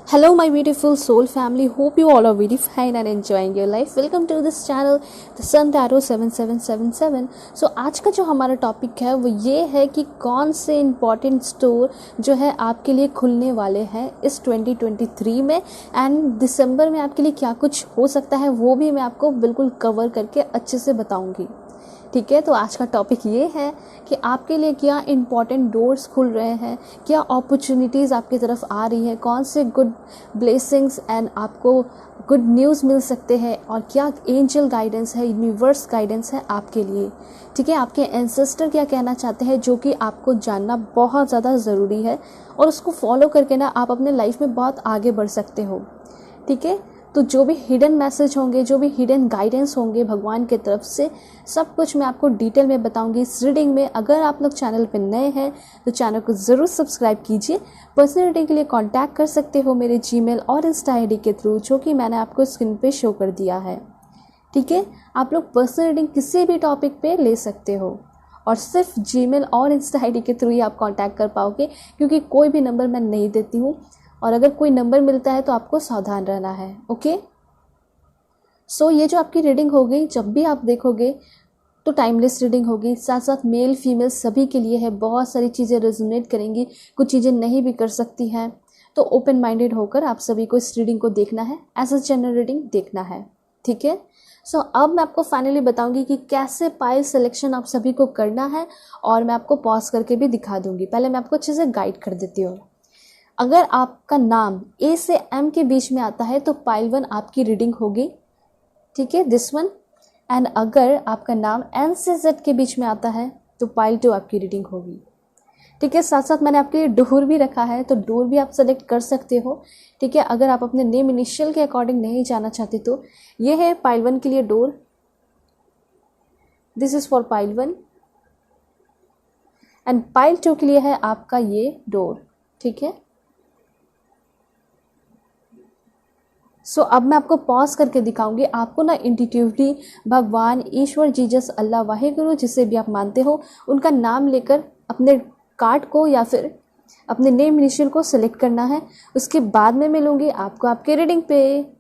Hello, my beautiful soul family. Hope you all are very fine and enjoying your life. Welcome to this channel, The Sun Tarot 7777. So आज का जो हमारा topic है वो ये है कि कौन से इम्पॉर्टेंट स्टोर जो है आपके लिए खुलने वाले हैं इस 2023 में एंड दिसंबर में आपके लिए क्या कुछ हो सकता है वो भी मैं आपको बिल्कुल कवर करके अच्छे से बताऊंगी। ठीक है, तो आज का टॉपिक ये है कि आपके लिए क्या इम्पॉर्टेंट डोर्स खुल रहे हैं, क्या अपॉर्चुनिटीज़ आपकी तरफ आ रही है, कौन से गुड ब्लेसिंग्स एंड आपको गुड न्यूज़ मिल सकते हैं और क्या एंजल गाइडेंस है, यूनिवर्स गाइडेंस है आपके लिए। ठीक है, आपके एंसेस्टर क्या कहना चाहते हैं जो कि आपको जानना बहुत ज़्यादा ज़रूरी है और उसको फॉलो करके ना आप अपने लाइफ में बहुत आगे बढ़ सकते हो। ठीक है, तो जो भी हिडन मैसेज होंगे, जो भी हिडन गाइडेंस होंगे भगवान की तरफ से, सब कुछ मैं आपको डिटेल में बताऊंगी इस रीडिंग में। अगर आप लोग चैनल पर नए हैं तो चैनल को ज़रूर सब्सक्राइब कीजिए। पर्सनल रीडिंग के लिए कांटेक्ट कर सकते हो मेरे जीमेल और इंस्टा आईडी के थ्रू, जो कि मैंने आपको स्क्रीन पे शो कर दिया है। ठीक है, आप लोग पर्सनल रीडिंग किसी भी टॉपिक पे ले सकते हो और सिर्फ जीमेल और इंस्टा आईडी के थ्रू ही आप कांटेक्ट कर पाओगे, क्योंकि कोई भी नंबर मैं नहीं देती हूँ और अगर कोई नंबर मिलता है तो आपको सावधान रहना है। ओके, सो ये जो आपकी रीडिंग होगी, जब भी आप देखोगे तो टाइमलेस रीडिंग होगी, साथ साथ मेल फीमेल सभी के लिए है। बहुत सारी चीज़ें रेजोनेट करेंगी, कुछ चीज़ें नहीं भी कर सकती हैं, तो ओपन माइंडेड होकर आप सभी को इस रीडिंग को देखना है, एज अ जनरल रीडिंग देखना है। ठीक है, सो अब मैं आपको फाइनली बताऊंगी कि कैसे पाइल सिलेक्शन आप सभी को करना है और मैं आपको पॉज करके भी दिखा दूंगी। पहले मैं आपको अच्छे से गाइड कर देती हूँ। अगर आपका नाम ए से एम के बीच में आता है तो पाइल 1 आपकी रीडिंग होगी। ठीक है, दिस वन। एंड अगर आपका नाम एन से जेड के बीच में आता है तो पाइल 2 आपकी रीडिंग होगी। ठीक है, साथ साथ मैंने आपके लिए डोर भी रखा है, तो डोर भी आप सेलेक्ट कर सकते हो। ठीक है, अगर आप अपने नेम इनिशियल के अकॉर्डिंग नहीं जाना चाहते तो ये है पाइल 1 के लिए door. This is for pile 1 and pile 2 के लिए है आपका ये डोर। ठीक है, सो अब मैं आपको पॉज करके दिखाऊंगी। आपको ना इंट्यूटिवली भगवान, ईश्वर, जीसस, अल्लाह, वाहेगुरु, जिसे भी आप मानते हो, उनका नाम लेकर अपने कार्ड को या फिर अपने नेम इनिशियल को सिलेक्ट करना है। उसके बाद में मिलूंगी आपको आपके रीडिंग पे।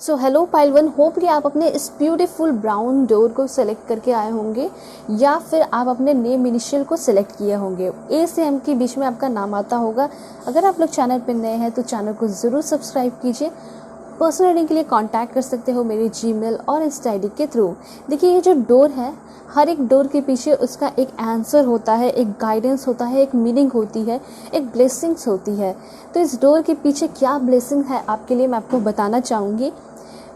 सो हेलो पाइल 1, होपली आप अपने इस ब्यूटीफुल ब्राउन डोर को सिलेक्ट करके आए होंगे या फिर आप अपने नेम इनिशियल को सिलेक्ट किए होंगे। ए से एम के बीच में आपका नाम आता होगा। अगर आप लोग चैनल पर नए हैं तो चैनल को ज़रूर सब्सक्राइब कीजिए। पर्सनल रीडिंग के लिए कांटेक्ट कर सकते हो मेरे जीमेल और इंस्टा आईडी के थ्रू। देखिए, ये जो डोर है, हर एक डोर के पीछे उसका एक आंसर होता है, एक गाइडेंस होता है, एक मीनिंग होती है, एक ब्लेसिंग्स होती है। तो इस डोर के पीछे क्या ब्लेसिंग है आपके लिए मैं आपको बताना चाहूँगी।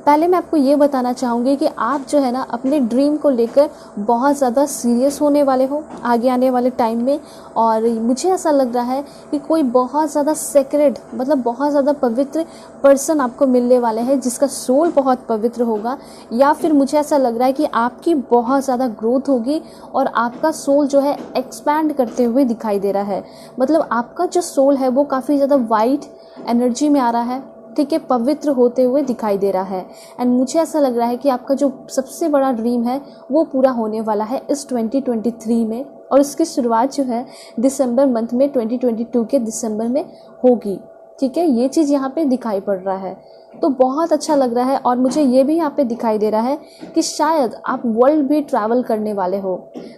पहले मैं आपको ये बताना चाहूँगी कि आप जो है ना अपने ड्रीम को लेकर बहुत ज़्यादा सीरियस होने वाले हो आगे आने वाले टाइम में। और मुझे ऐसा लग रहा है कि कोई बहुत ज़्यादा सेक्रेड, मतलब बहुत ज़्यादा पवित्र पर्सन आपको मिलने वाले हैं जिसका सोल बहुत पवित्र होगा। या फिर मुझे ऐसा लग रहा है कि आपकी बहुत ज़्यादा ग्रोथ होगी और आपका सोल जो है एक्सपैंड करते हुए दिखाई दे रहा है। मतलब आपका जो सोल है वो काफ़ी ज़्यादा वाइट एनर्जी में आ रहा है। ठीक है, पवित्र होते हुए दिखाई दे रहा है। एंड मुझे ऐसा लग रहा है कि आपका जो सबसे बड़ा ड्रीम है वो पूरा होने वाला है इस 2023 में, और इसकी शुरुआत जो है दिसंबर मंथ में, 2022 के दिसंबर में होगी। ठीक है, ये चीज़ यहाँ पे दिखाई पड़ रहा है, तो बहुत अच्छा लग रहा है। और मुझे ये भी यहाँ पे दिखाई दे रहा है कि शायद आप वर्ल्ड भी ट्रैवल करने वाले हो,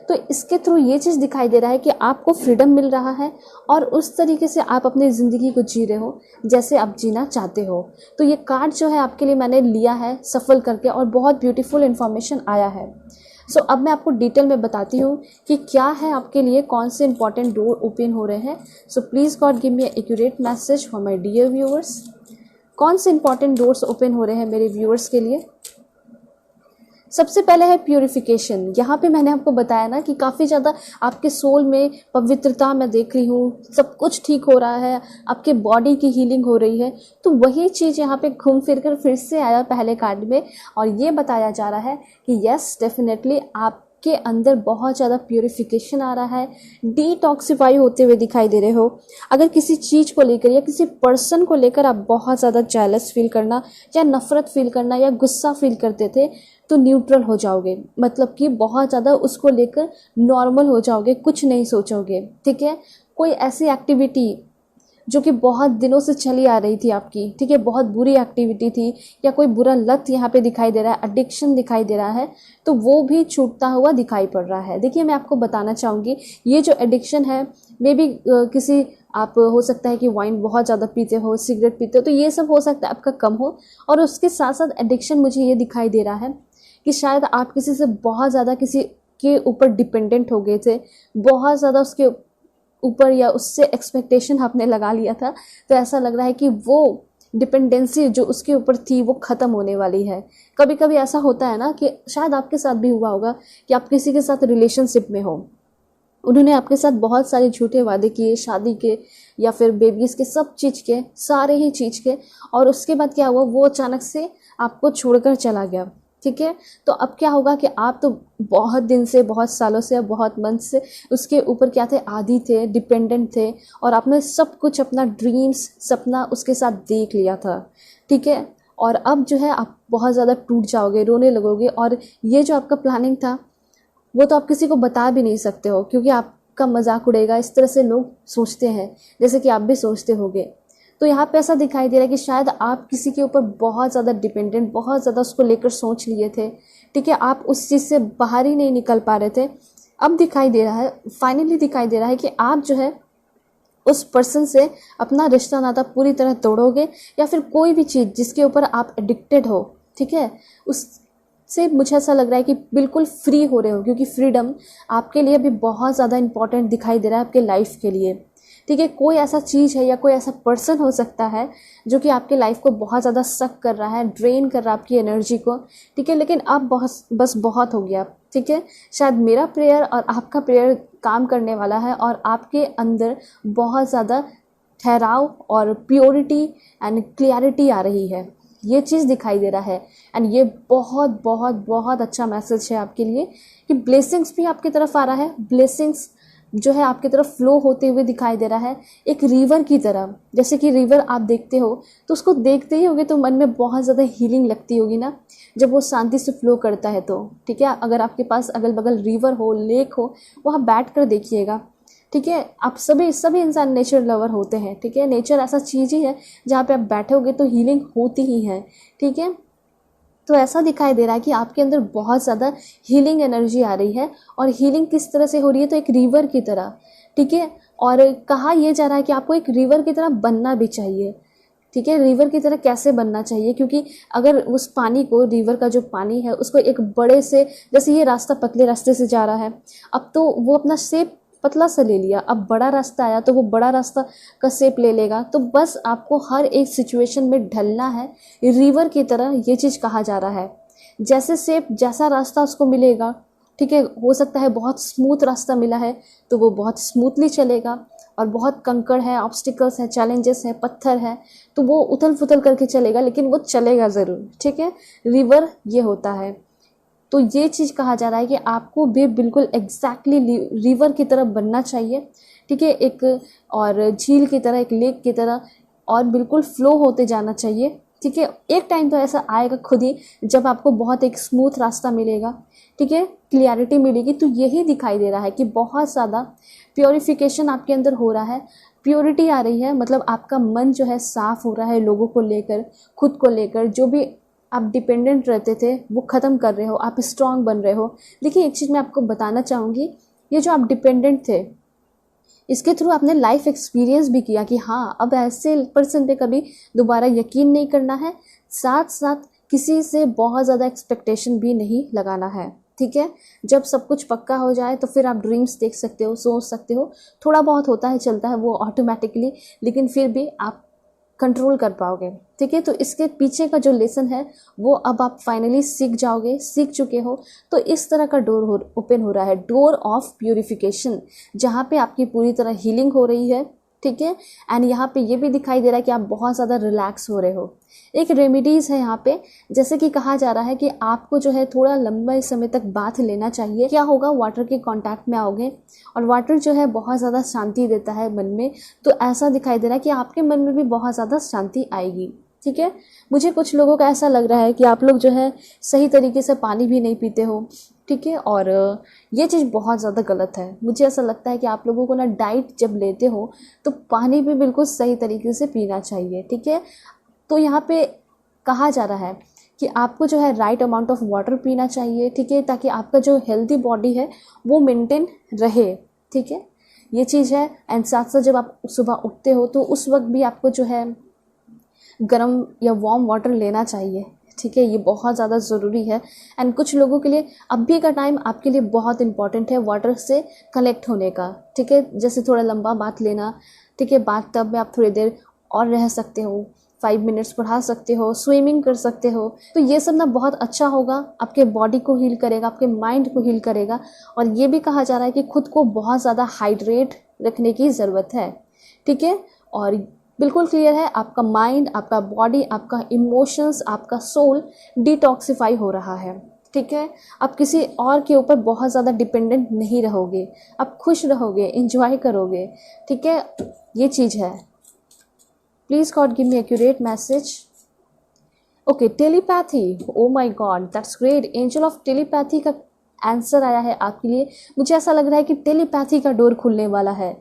तो इसके थ्रू ये चीज़ दिखाई दे रहा है कि आपको फ्रीडम मिल रहा है और उस तरीके से आप अपनी ज़िंदगी को जी रहे हो जैसे आप जीना चाहते हो। तो ये कार्ड जो है आपके लिए मैंने लिया है सफल करके और बहुत ब्यूटीफुल इन्फॉर्मेशन आया है। सो अब मैं आपको डिटेल में बताती हूँ कि क्या है आपके लिए, कौन से इंपॉर्टेंट डोर ओपन हो रहे हैं। So please God give me accurate message for my dear viewers. कौन से इंपॉर्टेंट डोर्स ओपन हो रहे हैं मेरे व्यूअर्स के लिए। सबसे पहले है प्यूरिफिकेशन। यहाँ पे मैंने आपको बताया ना कि काफ़ी ज़्यादा आपके सोल में पवित्रता मैं देख रही हूँ, सब कुछ ठीक हो रहा है, आपके बॉडी की हीलिंग हो रही है। तो वही चीज़ यहाँ पे घूम फिर कर फिर से आया पहले कार्ड में, और ये बताया जा रहा है कि यस डेफिनेटली आप के अंदर बहुत ज़्यादा प्योरिफिकेशन आ रहा है, डिटॉक्सिफाई होते हुए दिखाई दे रहे हो। अगर किसी चीज़ को लेकर या किसी पर्सन को लेकर आप बहुत ज़्यादा जेलस फील करना या नफ़रत फील करना या गुस्सा फील करते थे, तो न्यूट्रल हो जाओगे, मतलब कि बहुत ज़्यादा उसको लेकर नॉर्मल हो जाओगे, कुछ नहीं सोचोगे। ठीक है, कोई ऐसी एक्टिविटी जो कि बहुत दिनों से चली आ रही थी आपकी, ठीक है, बहुत बुरी एक्टिविटी थी या कोई बुरा लत यहाँ पे दिखाई दे रहा है, एडिक्शन दिखाई दे रहा है, तो वो भी छूटता हुआ दिखाई पड़ रहा है। देखिए, मैं आपको बताना चाहूँगी, ये जो एडिक्शन है, मे बी किसी आप हो सकता है कि वाइन बहुत ज़्यादा पीते हो, सिगरेट पीते हो, तो ये सब हो सकता है आपका कम हो। और उसके साथ साथ एडिक्शन मुझे ये दिखाई दे रहा है कि शायद आप किसी से बहुत ज़्यादा किसी के ऊपर डिपेंडेंट हो गए थे, बहुत ज़्यादा उसके ऊपर या उससे एक्सपेक्टेशन आपने लगा लिया था, तो ऐसा लग रहा है कि वो डिपेंडेंसी जो उसके ऊपर थी वो ख़त्म होने वाली है। कभी कभी ऐसा होता है ना कि शायद आपके साथ भी हुआ होगा कि आप किसी के साथ रिलेशनशिप में हो, उन्होंने आपके साथ बहुत सारे झूठे वादे किए, शादी के या फिर बेबीज़ के, सब चीज़ के, सारे ही चीज़ के, और उसके बाद क्या हुआ, वो अचानक से आपको छोड़कर चला गया। ठीक है, तो अब क्या होगा कि आप तो बहुत दिन से, बहुत सालों से, बहुत मंथ से उसके ऊपर क्या थे, आदी थे, डिपेंडेंट थे, और आपने सब कुछ अपना ड्रीम्स, सपना उसके साथ देख लिया था। ठीक है, और अब जो है आप बहुत ज़्यादा टूट जाओगे, रोने लगोगे, और ये जो आपका प्लानिंग था वो तो आप किसी को बता भी नहीं सकते हो, क्योंकि आपका मजाक उड़ेगा, इस तरह से लोग सोचते हैं, जैसे कि आप भी सोचते होगे। तो यहाँ पे ऐसा दिखाई दे रहा है कि शायद आप किसी के ऊपर बहुत ज़्यादा डिपेंडेंट, बहुत ज़्यादा उसको लेकर सोच लिए थे। ठीक है, आप उस चीज़ से बाहर ही नहीं निकल पा रहे थे। अब दिखाई दे रहा है, फाइनली दिखाई दे रहा है कि आप जो है उस पर्सन से अपना रिश्ता नाता पूरी तरह तोड़ोगे, या फिर कोई भी चीज़ जिसके ऊपर आप एडिक्टेड हो, ठीक है, उससे मुझे ऐसा लग रहा है कि बिल्कुल फ्री हो रहे हो, क्योंकि फ्रीडम आपके लिए भी बहुत ज़्यादा इंपॉर्टेंट दिखाई दे रहा है आपके लाइफ के लिए। ठीक है, कोई ऐसा चीज़ है या कोई ऐसा पर्सन हो सकता है जो कि आपके लाइफ को बहुत ज़्यादा सक कर रहा है, ड्रेन कर रहा है आपकी एनर्जी को। ठीक है, लेकिन अब बहुत हो गया। ठीक है, शायद मेरा प्रेयर और आपका प्रेयर काम करने वाला है, और आपके अंदर बहुत ज़्यादा ठहराव और प्योरिटी एंड क्लियरिटी आ रही है, ये चीज़ दिखाई दे रहा है। एंड ये बहुत बहुत बहुत अच्छा मैसेज है आपके लिए कि ब्लेसिंग्स भी आपकी तरफ आ रहा है। ब्लेसिंग्स जो है आपकी तरफ फ्लो होते हुए दिखाई दे रहा है, एक रिवर की तरह। जैसे कि रिवर आप देखते हो तो उसको देखते ही होगे तो मन में बहुत ज़्यादा हीलिंग लगती होगी ना, जब वो शांति से फ्लो करता है तो। ठीक है, अगर आपके पास अगल बगल रिवर हो, लेक हो, वहाँ बैठ कर देखिएगा। ठीक है, आप सभी इंसान नेचर लवर होते हैं। ठीक है, नेचर ऐसा चीज़ ही है जहाँ पे आप बैठोगे तो हीलिंग होती ही है। ठीक है, तो ऐसा दिखाई दे रहा है कि आपके अंदर बहुत ज़्यादा हीलिंग एनर्जी आ रही है, और हीलिंग किस तरह से हो रही है, तो एक रिवर की तरह। ठीक है, और कहा यह जा रहा है कि आपको एक रिवर की तरह बनना भी चाहिए। ठीक है, रिवर की तरह कैसे बनना चाहिए, क्योंकि अगर उस पानी को, रिवर का जो पानी है उसको एक बड़े से, जैसे ये रास्ता पतले रास्ते से जा रहा है, अब तो वो अपना शेप पतला सा ले लिया, अब बड़ा रास्ता आया तो वो बड़ा रास्ता का शेप ले लेगा। तो बस आपको हर एक सिचुएशन में ढलना है रिवर की तरह, ये चीज़ कहा जा रहा है। जैसे शेप, जैसा रास्ता उसको मिलेगा, ठीक है, हो सकता है बहुत स्मूथ रास्ता मिला है तो वो बहुत स्मूथली चलेगा, और बहुत कंकड़ है, ऑब्स्टिकल्स है, चैलेंजेस है, पत्थर है, तो वो उथल पुथल करके चलेगा, लेकिन वो चलेगा ज़रूर। ठीक है, रिवर ये होता है। तो ये चीज़ कहा जा रहा है कि आपको भी बिल्कुल एग्जैक्टली रिवर की तरह बनना चाहिए। ठीक है, एक और झील की तरह, एक लेक की तरह, और बिल्कुल फ्लो होते जाना चाहिए। ठीक है, एक टाइम तो ऐसा आएगा खुद ही जब आपको बहुत एक स्मूथ रास्ता मिलेगा। ठीक है, क्लियरिटी मिलेगी। तो यही दिखाई दे रहा है कि बहुत ज़्यादा प्योरिफिकेशन आपके अंदर हो रहा है, प्योरिटी आ रही है, मतलब आपका मन जो है साफ़ हो रहा है, लोगों को लेकर, खुद को लेकर, जो भी आप डिपेंडेंट रहते थे वो ख़त्म कर रहे हो, आप स्ट्रांग बन रहे हो। देखिए, एक चीज़ मैं आपको बताना चाहूँगी, ये जो आप डिपेंडेंट थे, इसके थ्रू आपने लाइफ एक्सपीरियंस भी किया कि हाँ, अब ऐसे पर्सन पे कभी दोबारा यकीन नहीं करना है, साथ साथ किसी से बहुत ज़्यादा एक्सपेक्टेशन भी नहीं लगाना है। ठीक है, जब सब कुछ पक्का हो जाए तो फिर आप ड्रीम्स देख सकते हो, सोच सकते हो, थोड़ा बहुत होता है, चलता है वो ऑटोमेटिकली, लेकिन फिर भी आप कंट्रोल कर पाओगे। ठीक है, तो इसके पीछे का जो लेसन है वो अब आप फाइनली सीख जाओगे, सीख चुके हो। तो इस तरह का डोर ओपन हो रहा है, डोर ऑफ प्यूरिफिकेशन, जहाँ पे आपकी पूरी तरह हीलिंग हो रही है। ठीक है। एंड यहाँ पे ये भी दिखाई दे रहा है कि आप बहुत ज़्यादा रिलैक्स हो रहे हो। एक रेमेडीज़ है यहाँ पे, जैसे कि कहा जा रहा है कि आपको जो है थोड़ा लंबे समय तक बाथ लेना चाहिए। क्या होगा, वाटर के कांटेक्ट में आओगे और वाटर जो है बहुत ज़्यादा शांति देता है मन में, तो ऐसा दिखाई दे रहा है कि आपके मन में भी बहुत ज़्यादा शांति आएगी। ठीक है। मुझे कुछ लोगों का ऐसा लग रहा है कि आप लोग जो है सही तरीके से पानी भी नहीं पीते हो। ठीक है। और ये चीज़ बहुत ज़्यादा गलत है। मुझे ऐसा लगता है कि आप लोगों को ना डाइट जब लेते हो तो पानी भी बिल्कुल सही तरीके से पीना चाहिए। ठीक है। तो यहाँ पे कहा जा रहा है कि आपको जो है राइट अमाउंट ऑफ वाटर पीना चाहिए। ठीक है। ताकि आपका जो हेल्दी बॉडी है वो मेंटेन रहे। ठीक है, ये चीज़ है। एंड साथ साथ जब आप सुबह उठते हो तो उस वक्त भी आपको जो है गर्म या वार्म वाटर लेना चाहिए। ठीक है, ये बहुत ज़्यादा ज़रूरी है। एंड कुछ लोगों के लिए अभी का टाइम आपके लिए बहुत इंपॉर्टेंट है वाटर से कलेक्ट होने का। ठीक है, जैसे थोड़ा लंबा बाथ लेना। ठीक है, बाथ टब में आप थोड़ी देर और रह सकते हो, 5 मिनट्स पढ़ा सकते हो, स्विमिंग कर सकते हो। तो ये सब ना बहुत अच्छा होगा, आपके बॉडी को हील करेगा, आपके माइंड को हील करेगा। और ये भी कहा जा रहा है कि खुद को बहुत ज़्यादा हाइड्रेट रखने की ज़रूरत है। ठीक है, और बिल्कुल क्लियर है, आपका माइंड, आपका बॉडी, आपका इमोशंस, आपका सोल डिटॉक्सिफाई हो रहा है। ठीक है, आप किसी और के ऊपर बहुत ज़्यादा डिपेंडेंट नहीं रहोगे, आप खुश रहोगे, इंजॉय करोगे। ठीक है, ये चीज़ है। Please God give me accurate message. Okay, telepathy, oh my God, that's great. Angel of telepathy का आंसर आया है आपके लिए। मुझे ऐसा लग रहा है कि टेलीपैथी का डोर खुलने वाला है।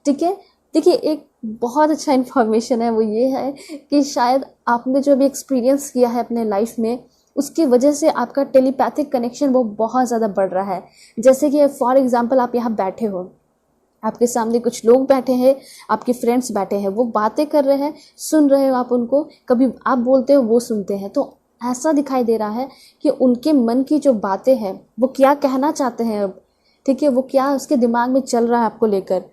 ठीक है, देखिए एक बहुत अच्छा इन्फॉर्मेशन है, वो ये है कि शायद आपने जो भी एक्सपीरियंस किया है अपने लाइफ में, उसकी वजह से आपका टेलीपैथिक कनेक्शन वो बहुत ज़्यादा बढ़ रहा है। जैसे कि फॉर एग्जांपल आप यहाँ बैठे हो, आपके सामने कुछ लोग बैठे हैं, आपके फ्रेंड्स बैठे हैं, वो बातें कर रहे हैं, सुन रहे हो आप उनको, कभी आप बोलते हो वो सुनते हैं। तो ऐसा दिखाई दे रहा है कि उनके मन की जो बातें हैं वो क्या कहना चाहते हैं अब। ठीक है, वो क्या उसके दिमाग में चल रहा है आपको लेकर,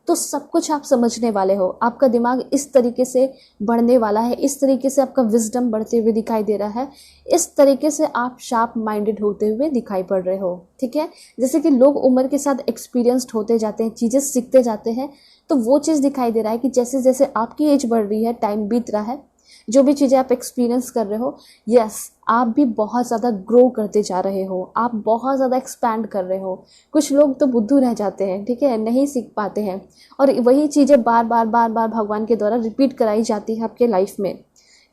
तो सब कुछ आप समझने वाले हो। आपका दिमाग इस तरीके से बढ़ने वाला है, इस तरीके से आपका विजडम बढ़ते हुए दिखाई दे रहा है, इस तरीके से आप शार्प माइंडेड होते हुए दिखाई पड़ रहे हो। ठीक है, जैसे कि लोग उम्र के साथ एक्सपीरियंस्ड होते जाते हैं, चीज़ें सीखते जाते हैं, तो वो चीज़ दिखाई दे रहा है कि जैसे जैसे आपकी एज बढ़ रही है, टाइम बीत रहा है, जो भी चीज़ें आप एक्सपीरियंस कर रहे हो, यस, आप भी बहुत ज़्यादा ग्रो करते जा रहे हो, आप बहुत ज़्यादा एक्सपैंड कर रहे हो। कुछ लोग तो बुद्धू रह जाते हैं, ठीक है, नहीं सीख पाते हैं, और वही चीज़ें बार बार बार बार भगवान के द्वारा रिपीट कराई जाती है आपके लाइफ में।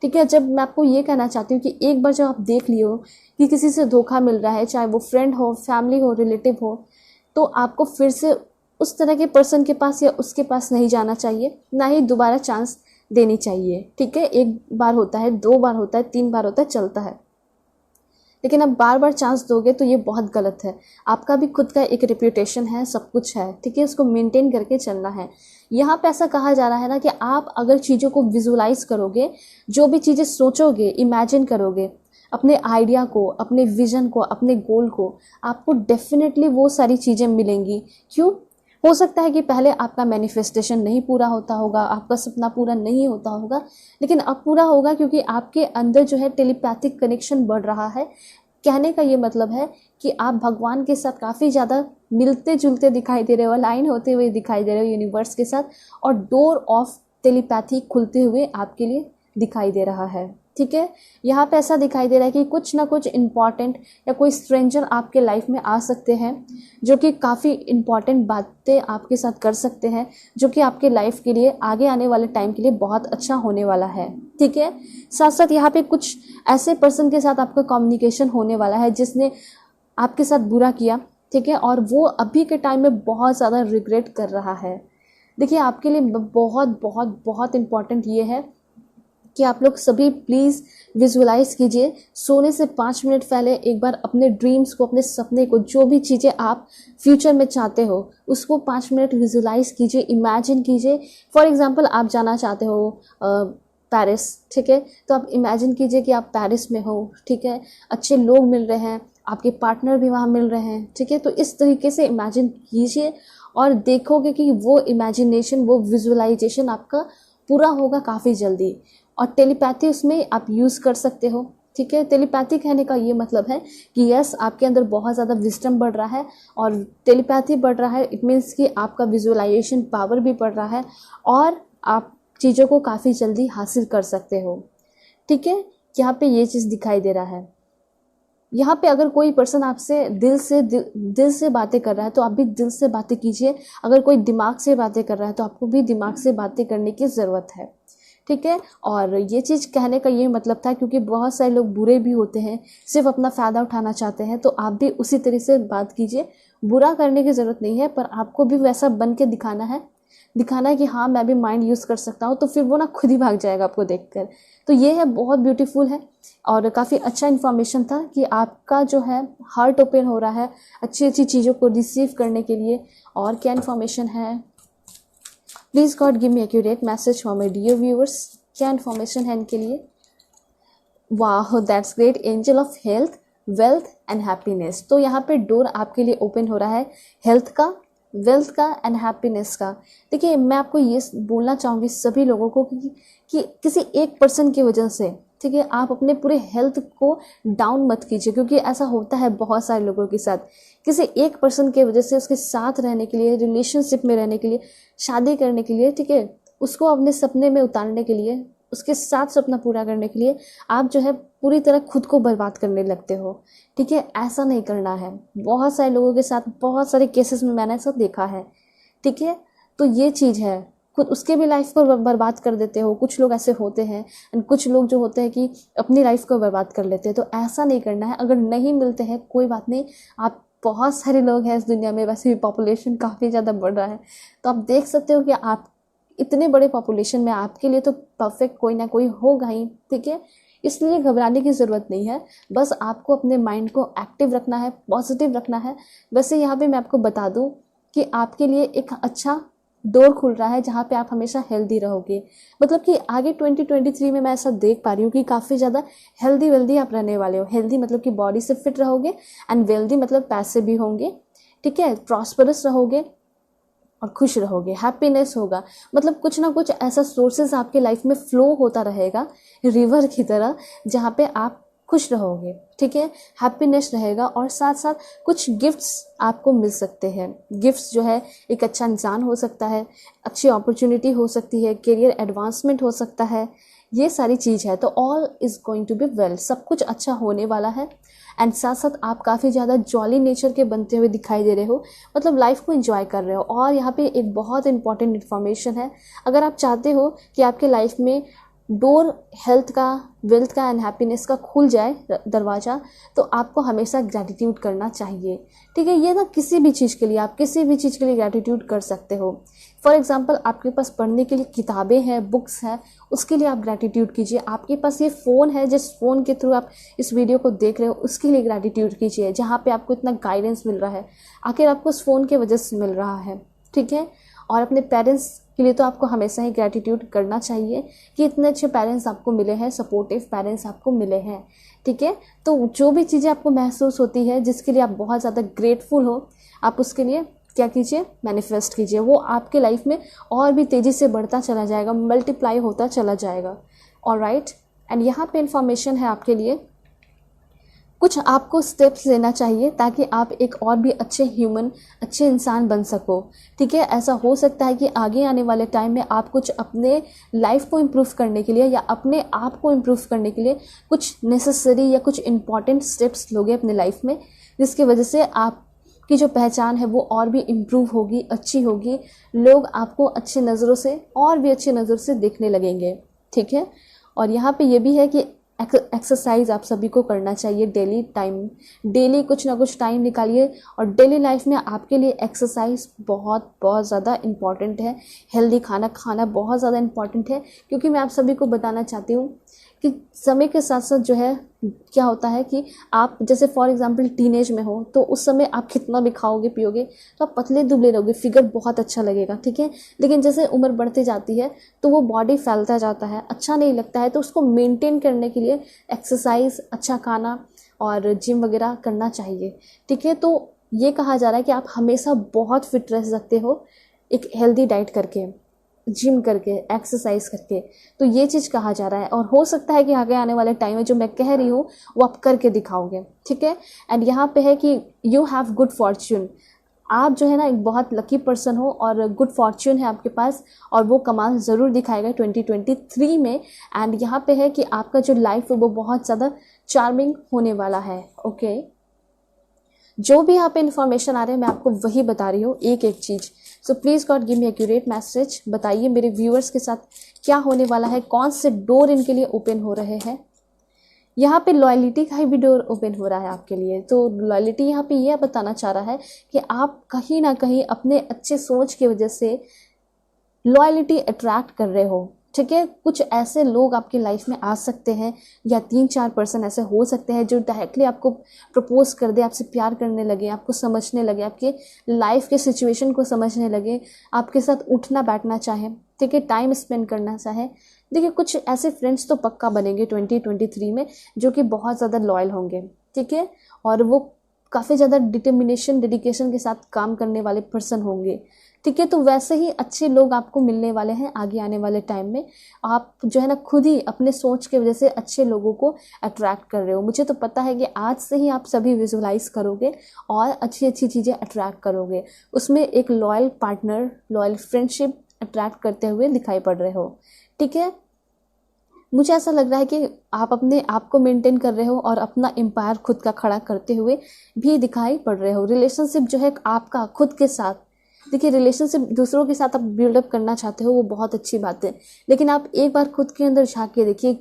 ठीक है, जब मैं आपको ये कहना चाहती हूँ कि एक बार जब आप देख लियो कि किसी से धोखा मिल रहा है, चाहे वो फ्रेंड हो, फैमिली हो, रिलेटिव हो, तो आपको फिर से उस तरह के पर्सन के पास या उसके पास नहीं जाना चाहिए, ना ही दोबारा चांस देनी चाहिए। ठीक है, एक बार होता है, 2 बार होता है, 3 बार होता है, चलता है, लेकिन अब बार बार चांस दोगे तो ये बहुत गलत है। आपका भी खुद का एक रेप्यूटेशन है, सब कुछ है। ठीक है, उसको मेंटेन करके चलना है। यहाँ पे ऐसा कहा जा रहा है ना कि आप अगर चीज़ों को विजुलाइज करोगे, जो भी चीज़ें सोचोगे, इमेजिन करोगे, अपने आइडिया को, अपने विजन को, अपने गोल को, आपको डेफिनेटली वो सारी चीज़ें मिलेंगी। क्यों? हो सकता है कि पहले आपका मैनिफेस्टेशन नहीं पूरा होता होगा, आपका सपना पूरा नहीं होता होगा, लेकिन अब पूरा होगा क्योंकि आपके अंदर जो है टेलीपैथिक कनेक्शन बढ़ रहा है। कहने का ये मतलब है कि आप भगवान के साथ काफ़ी ज़्यादा मिलते जुलते दिखाई दे रहे हो, अलाइन होते हुए दिखाई दे रहे हो यूनिवर्स के साथ, और डोर ऑफ टेलीपैथी खुलते हुए आपके लिए दिखाई दे रहा है। ठीक है, यहाँ पे ऐसा दिखाई दे रहा है कि कुछ ना कुछ इम्पॉर्टेंट या कोई स्ट्रेंजर आपके लाइफ में आ सकते हैं, जो कि काफ़ी इम्पॉर्टेंट बातें आपके साथ कर सकते हैं, जो कि आपके लाइफ के लिए आगे आने वाले टाइम के लिए बहुत अच्छा होने वाला है। ठीक है, साथ साथ यहाँ पे कुछ ऐसे पर्सन के साथ आपका कम्युनिकेशन होने वाला है जिसने आपके साथ बुरा किया। ठीक है, और वो अभी के टाइम में बहुत ज़्यादा रिग्रेट कर रहा है। देखिए, आपके लिए बहुत बहुत बहुत इम्पॉर्टेंट ये है कि आप लोग सभी प्लीज़ विजुलाइज कीजिए, सोने से 5 मिनट पहले एक बार अपने ड्रीम्स को, अपने सपने को, जो भी चीज़ें आप फ्यूचर में चाहते हो उसको 5 मिनट विजुलाइज कीजिए, इमेजिन कीजिए। फॉर एग्जांपल, आप जाना चाहते हो पेरिस, ठीक है, तो आप इमेजिन कीजिए कि आप पेरिस में हो। ठीक है, अच्छे लोग मिल रहे हैं, आपके पार्टनर भी वहाँ मिल रहे हैं। ठीक है, तो इस तरीके से इमेजिन कीजिए और देखोगे कि वो इमेजिनेशन, वो विजुअलाइजेशन आपका पूरा होगा काफ़ी जल्दी। और टेलीपैथी उसमें आप यूज़ कर सकते हो। ठीक है। टेलीपैथी कहने का ये मतलब है कि यस, आपके अंदर बहुत ज़्यादा विजडम बढ़ रहा है, और टेलीपैथी बढ़ रहा है इट मीन्स कि आपका विजुअलाइजेशन पावर भी बढ़ रहा है और आप चीज़ों को काफ़ी जल्दी हासिल कर सकते हो। ठीक है, यहाँ पे ये चीज़ दिखाई दे रहा है। यहाँ पे अगर कोई पर्सन आपसे दिल से बातें कर रहा है तो आप भी दिल से बातें कीजिए। अगर कोई दिमाग से बातें कर रहा है तो आपको भी दिमाग से बातें करने की ज़रूरत है। ठीक है, और ये चीज़ कहने का ये मतलब था क्योंकि बहुत सारे लोग बुरे भी होते हैं, सिर्फ अपना फ़ायदा उठाना चाहते हैं, तो आप भी उसी तरह से बात कीजिए। बुरा करने की ज़रूरत नहीं है, पर आपको भी वैसा बन के दिखाना है कि हाँ मैं भी माइंड यूज़ कर सकता हूँ, तो फिर वो ना खुद ही भाग जाएगा आपको देखकर। तो ये है, बहुत ब्यूटीफुल है और काफ़ी अच्छा इन्फॉर्मेशन था कि आपका जो है हार्ट ओपन हो रहा है अच्छी अच्छी चीज़ों को रिसीव करने के लिए। और क्या इन्फॉर्मेशन है, please God give me accurate message for my dear viewers. क्या इन्फॉर्मेशन है इनके लिए? वाह, that's great, angel of health, wealth and happiness. तो यहाँ पे डोर आपके लिए ओपन हो रहा है हेल्थ का, वेल्थ का एंड हैप्पीनेस का। देखिए, मैं आपको ये बोलना चाहूँगी सभी लोगों को कि किसी एक पर्सन की वजह से, ठीक है, आप अपने पूरे हेल्थ को डाउन मत कीजिए, क्योंकि ऐसा होता है बहुत सारे लोगों के साथ। किसी एक पर्सन की वजह से उसके साथ रहने के लिए, रिलेशनशिप में रहने के लिए, शादी करने के लिए, ठीक है, उसको अपने सपने में उतारने के लिए, उसके साथ सपना पूरा करने के लिए आप जो है पूरी तरह खुद को बर्बाद करने लगते हो। ठीक है, ऐसा नहीं करना है। बहुत सारे लोगों के साथ, बहुत सारे केसेस में मैंने ऐसा देखा है। ठीक है, तो ये चीज़ है, खुद उसके भी लाइफ को बर्बाद कर देते हो। कुछ लोग ऐसे होते हैं, एंड कुछ लोग जो होते हैं कि अपनी लाइफ को बर्बाद कर लेते हैं। तो ऐसा नहीं करना है। अगर नहीं मिलते हैं कोई बात नहीं, आप, बहुत सारे लोग हैं इस दुनिया में, वैसे भी पॉपुलेशन काफ़ी ज़्यादा बढ़ रहा है, तो आप देख सकते हो कि आप इतने बड़े पॉपुलेशन में आपके लिए तो परफेक्ट कोई ना कोई होगा ही। ठीक है, इसलिए घबराने की ज़रूरत नहीं है, बस आपको अपने माइंड को एक्टिव रखना है, पॉजिटिव रखना है। वैसे यहाँ पे मैं आपको बता दूँ कि आपके लिए एक अच्छा डोर खुल रहा है जहाँ पे आप हमेशा हेल्दी रहोगे। मतलब कि आगे 2023 में मैं ऐसा देख पा रही हूँ कि काफ़ी ज़्यादा हेल्दी वेल्दी आप रहने वाले हो। हेल्दी मतलब कि बॉडी से फिट रहोगे, एंड वेल्दी मतलब पैसे भी होंगे। ठीक है, प्रॉस्परस रहोगे और खुश रहोगे, हैप्पीनेस होगा। मतलब कुछ ना कुछ ऐसा सोर्सेज आपके लाइफ में फ्लो होता रहेगा रिवर की तरह, जहाँ पे आप खुश रहोगे। ठीक है, हैप्पीनेस रहेगा, और साथ साथ कुछ गिफ्ट्स आपको मिल सकते हैं। गिफ्ट्स जो है, एक अच्छा इंसान हो सकता है, अच्छी अपॉर्चुनिटी हो सकती है, करियर एडवांसमेंट हो सकता है, ये सारी चीज़ है। तो all is going to be well, सब कुछ अच्छा होने वाला है। एंड साथ साथ आप काफ़ी ज़्यादा जॉली नेचर के बनते हुए दिखाई दे रहे हो, मतलब लाइफ को एंजॉय कर रहे हो। और यहाँ पे एक बहुत इंपॉर्टेंट इन्फॉर्मेशन है, अगर आप चाहते हो कि आपके लाइफ में डोर हेल्थ का, वेल्थ का एंड हैप्पीनेस का खुल जाए दरवाज़ा, तो आपको हमेशा ग्रैटिट्यूड करना चाहिए। ठीक है, ये ना किसी भी चीज़ के लिए, आप किसी भी चीज़ के लिए ग्रैटिट्यूड कर सकते हो। फॉर एग्जांपल, आपके पास पढ़ने के लिए किताबें हैं, बुक्स हैं, उसके लिए आप ग्रैटिट्यूड कीजिए। आपके पास ये फ़ोन है, जिस फ़ोन के थ्रू आप इस वीडियो को देख रहे हो, उसके लिए ग्रैटिट्यूड कीजिए, जहाँ पे आपको इतना गाइडेंस मिल रहा है, आखिर आपको उस फ़ोन की वजह से मिल रहा है। ठीक है, और अपने पेरेंट्स के लिए तो आपको हमेशा ही ग्रैटिट्यूड करना चाहिए कि इतने अच्छे पेरेंट्स आपको मिले हैं, सपोर्टिव पेरेंट्स आपको मिले हैं। ठीक है, तो जो भी चीज़ें आपको महसूस होती है, जिसके लिए आप बहुत ज़्यादा ग्रेटफुल हो, आप उसके लिए क्या कीजिए, मैनिफेस्ट कीजिए। वो आपके लाइफ में और भी तेज़ी से बढ़ता चला जाएगा, मल्टीप्लाई होता चला जाएगा। ऑलराइट, एंड यहाँ पे इंफॉर्मेशन है आपके लिए, कुछ आपको स्टेप्स लेना चाहिए ताकि आप एक और भी अच्छे ह्यूमन, अच्छे इंसान बन सको। ठीक है, ऐसा हो सकता है कि आगे आने वाले टाइम में आप कुछ अपने लाइफ को इम्प्रूव करने के लिए या अपने आप को इम्प्रूव करने के लिए कुछ नेसेसरी या कुछ इम्पॉर्टेंट स्टेप्स लोगे अपने लाइफ में, जिसकी वजह से आपकी जो पहचान है वो और भी इम्प्रूव होगी, अच्छी होगी। लोग आपको अच्छे नज़रों से, और भी अच्छे नज़र से देखने लगेंगे। ठीक है, और यहाँ पे ये भी है कि एक्सरसाइज आप सभी को करना चाहिए डेली कुछ ना कुछ टाइम निकालिए। और डेली लाइफ में आपके लिए एक्सरसाइज बहुत बहुत ज़्यादा इम्पॉर्टेंट है। हेल्दी खाना खाना बहुत ज़्यादा इम्पॉर्टेंट है, क्योंकि मैं आप सभी को बताना चाहती हूँ कि समय के साथ साथ जो है क्या होता है कि आप जैसे फॉर एग्जांपल टीनेज में हो, तो उस समय आप कितना भी खाओगे पियोगे तो आप पतले दुबले रहोगे, फिगर बहुत अच्छा लगेगा। ठीक है, लेकिन जैसे उम्र बढ़ती जाती है तो वो बॉडी फैलता जाता है, अच्छा नहीं लगता है। तो उसको मेंटेन करने के लिए एक्सरसाइज, अच्छा खाना और जिम वगैरह करना चाहिए। ठीक है, तो ये कहा जा रहा है कि आप हमेशा बहुत फिट रह सकते हो एक हेल्दी डाइट करके। जिम करके, एक्सरसाइज करके। तो ये चीज़ कहा जा रहा है, और हो सकता है कि आगे आने वाले टाइम में जो मैं कह रही हूँ वो आप करके दिखाओगे, ठीक है। एंड यहाँ पे है कि यू हैव गुड फॉर्च्यून, आप जो है ना एक बहुत लकी पर्सन हो और गुड फॉर्च्यून है आपके पास, और वो कमाल ज़रूर दिखाएगा 2023 में। एंड यहाँ पे है कि आपका जो लाइफ है वो बहुत ज़्यादा चार्मिंग होने वाला है, ओके। जो भी यहाँ पे इन्फॉर्मेशन आ रहे हैं मैं आपको वही बता रही हूँ, एक एक चीज़। So please God give me accurate message. बताइए मेरे व्यूअर्स के साथ क्या होने वाला है, कौन से डोर इनके लिए ओपन हो रहे हैं। यहाँ पे लॉयलिटी का भी डोर ओपन हो रहा है आपके लिए। तो लॉयलिटी यहाँ पे यह बताना चाह रहा है कि आप कहीं ना कहीं अपने अच्छे सोच की वजह से लॉयलिटी अट्रैक्ट कर रहे हो, ठीक है। कुछ ऐसे लोग आपकी लाइफ में आ सकते हैं, या 3-4 पर्सन ऐसे हो सकते हैं जो डायरेक्टली आपको प्रपोज कर दे, आपसे प्यार करने लगे, आपको समझने लगे, आपके लाइफ के सिचुएशन को समझने लगे, आपके साथ उठना बैठना चाहे, ठीक है, टाइम स्पेंड करना चाहे। देखिए कुछ ऐसे फ्रेंड्स तो पक्का बनेंगे 2023 में जो कि बहुत ज़्यादा लॉयल होंगे, ठीक है, और वो काफ़ी ज़्यादा डिटर्मिनेशन, डेडिकेशन के साथ काम करने वाले पर्सन होंगे, ठीक है। तो वैसे ही अच्छे लोग आपको मिलने वाले हैं आगे आने वाले टाइम में। आप जो है ना खुद ही अपने सोच की वजह से अच्छे लोगों को अट्रैक्ट कर रहे हो। मुझे तो पता है कि आज से ही आप सभी विजुलाइज करोगे और अच्छी अच्छी चीज़ें अट्रैक्ट करोगे। उसमें एक loyal partner, loyal friendship attract करते हुए दिखाई पड़ रहे हो, ठीक है। मुझे ऐसा लग रहा है कि आप अपने आप को मेंटेन कर रहे हो और अपना एम्पायर खुद का खड़ा करते हुए भी दिखाई पड़ रहे हो। रिलेशनशिप जो है आपका खुद के साथ, देखिए रिलेशनशिप दूसरों के साथ आप बिल्डअप करना चाहते हो, वो बहुत अच्छी बात है, लेकिन आप एक बार खुद के अंदर झांक के देखिए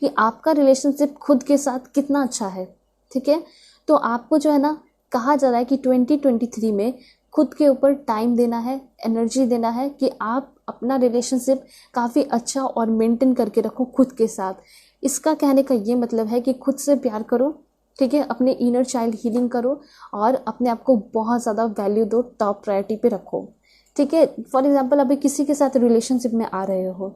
कि आपका रिलेशनशिप खुद के साथ कितना अच्छा है, ठीक है। तो आपको जो है ना कहा जा रहा है कि 2023 में खुद के ऊपर टाइम देना है, एनर्जी देना है कि आप अपना रिलेशनशिप काफ़ी अच्छा और मेंटेन करके रखो खुद के साथ। इसका कहने का ये मतलब है कि खुद से प्यार करो, ठीक है, अपने इनर चाइल्ड हीलिंग करो और अपने आप को बहुत ज़्यादा वैल्यू दो, टॉप प्रायोरिटी पे रखो, ठीक है। फॉर एग्जांपल अभी किसी के साथ रिलेशनशिप में आ रहे हो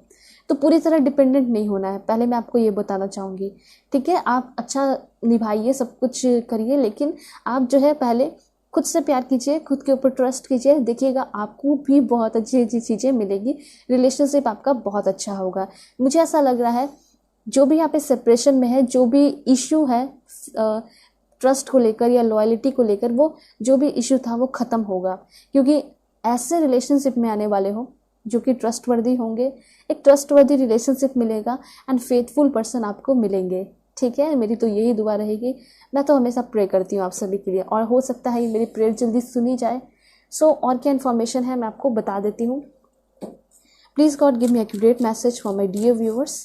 तो पूरी तरह डिपेंडेंट नहीं होना है, पहले मैं आपको ये बताना चाहूँगी, ठीक है। आप अच्छा निभाइए, सब कुछ करिए, लेकिन आप जो है पहले खुद से प्यार कीजिए, खुद के ऊपर ट्रस्ट कीजिए, देखिएगा आपको भी बहुत अच्छी अच्छी चीज़ें मिलेगी, रिलेशनशिप आपका बहुत अच्छा होगा। मुझे ऐसा लग रहा है जो भी यहाँ पे सेपरेशन में है, जो भी इश्यू है ट्रस्ट को लेकर या लॉयलिटी को लेकर, वो जो भी इश्यू था वो ख़त्म होगा, क्योंकि ऐसे रिलेशनशिप में आने वाले हो जो कि ट्रस्टवर्दी होंगे। एक ट्रस्टवर्दी रिलेशनशिप मिलेगा एंड फेथफुल पर्सन आपको मिलेंगे, ठीक है। मेरी तो यही दुआ रहेगी, मैं तो हमेशा प्रे करती हूँ आप सभी के लिए, और हो सकता है मेरी प्रेयर जल्दी सुनी जाए। सो और क्या इन्फॉर्मेशन है मैं आपको बता देती हूँ। Please God give me accurate message for my dear viewers,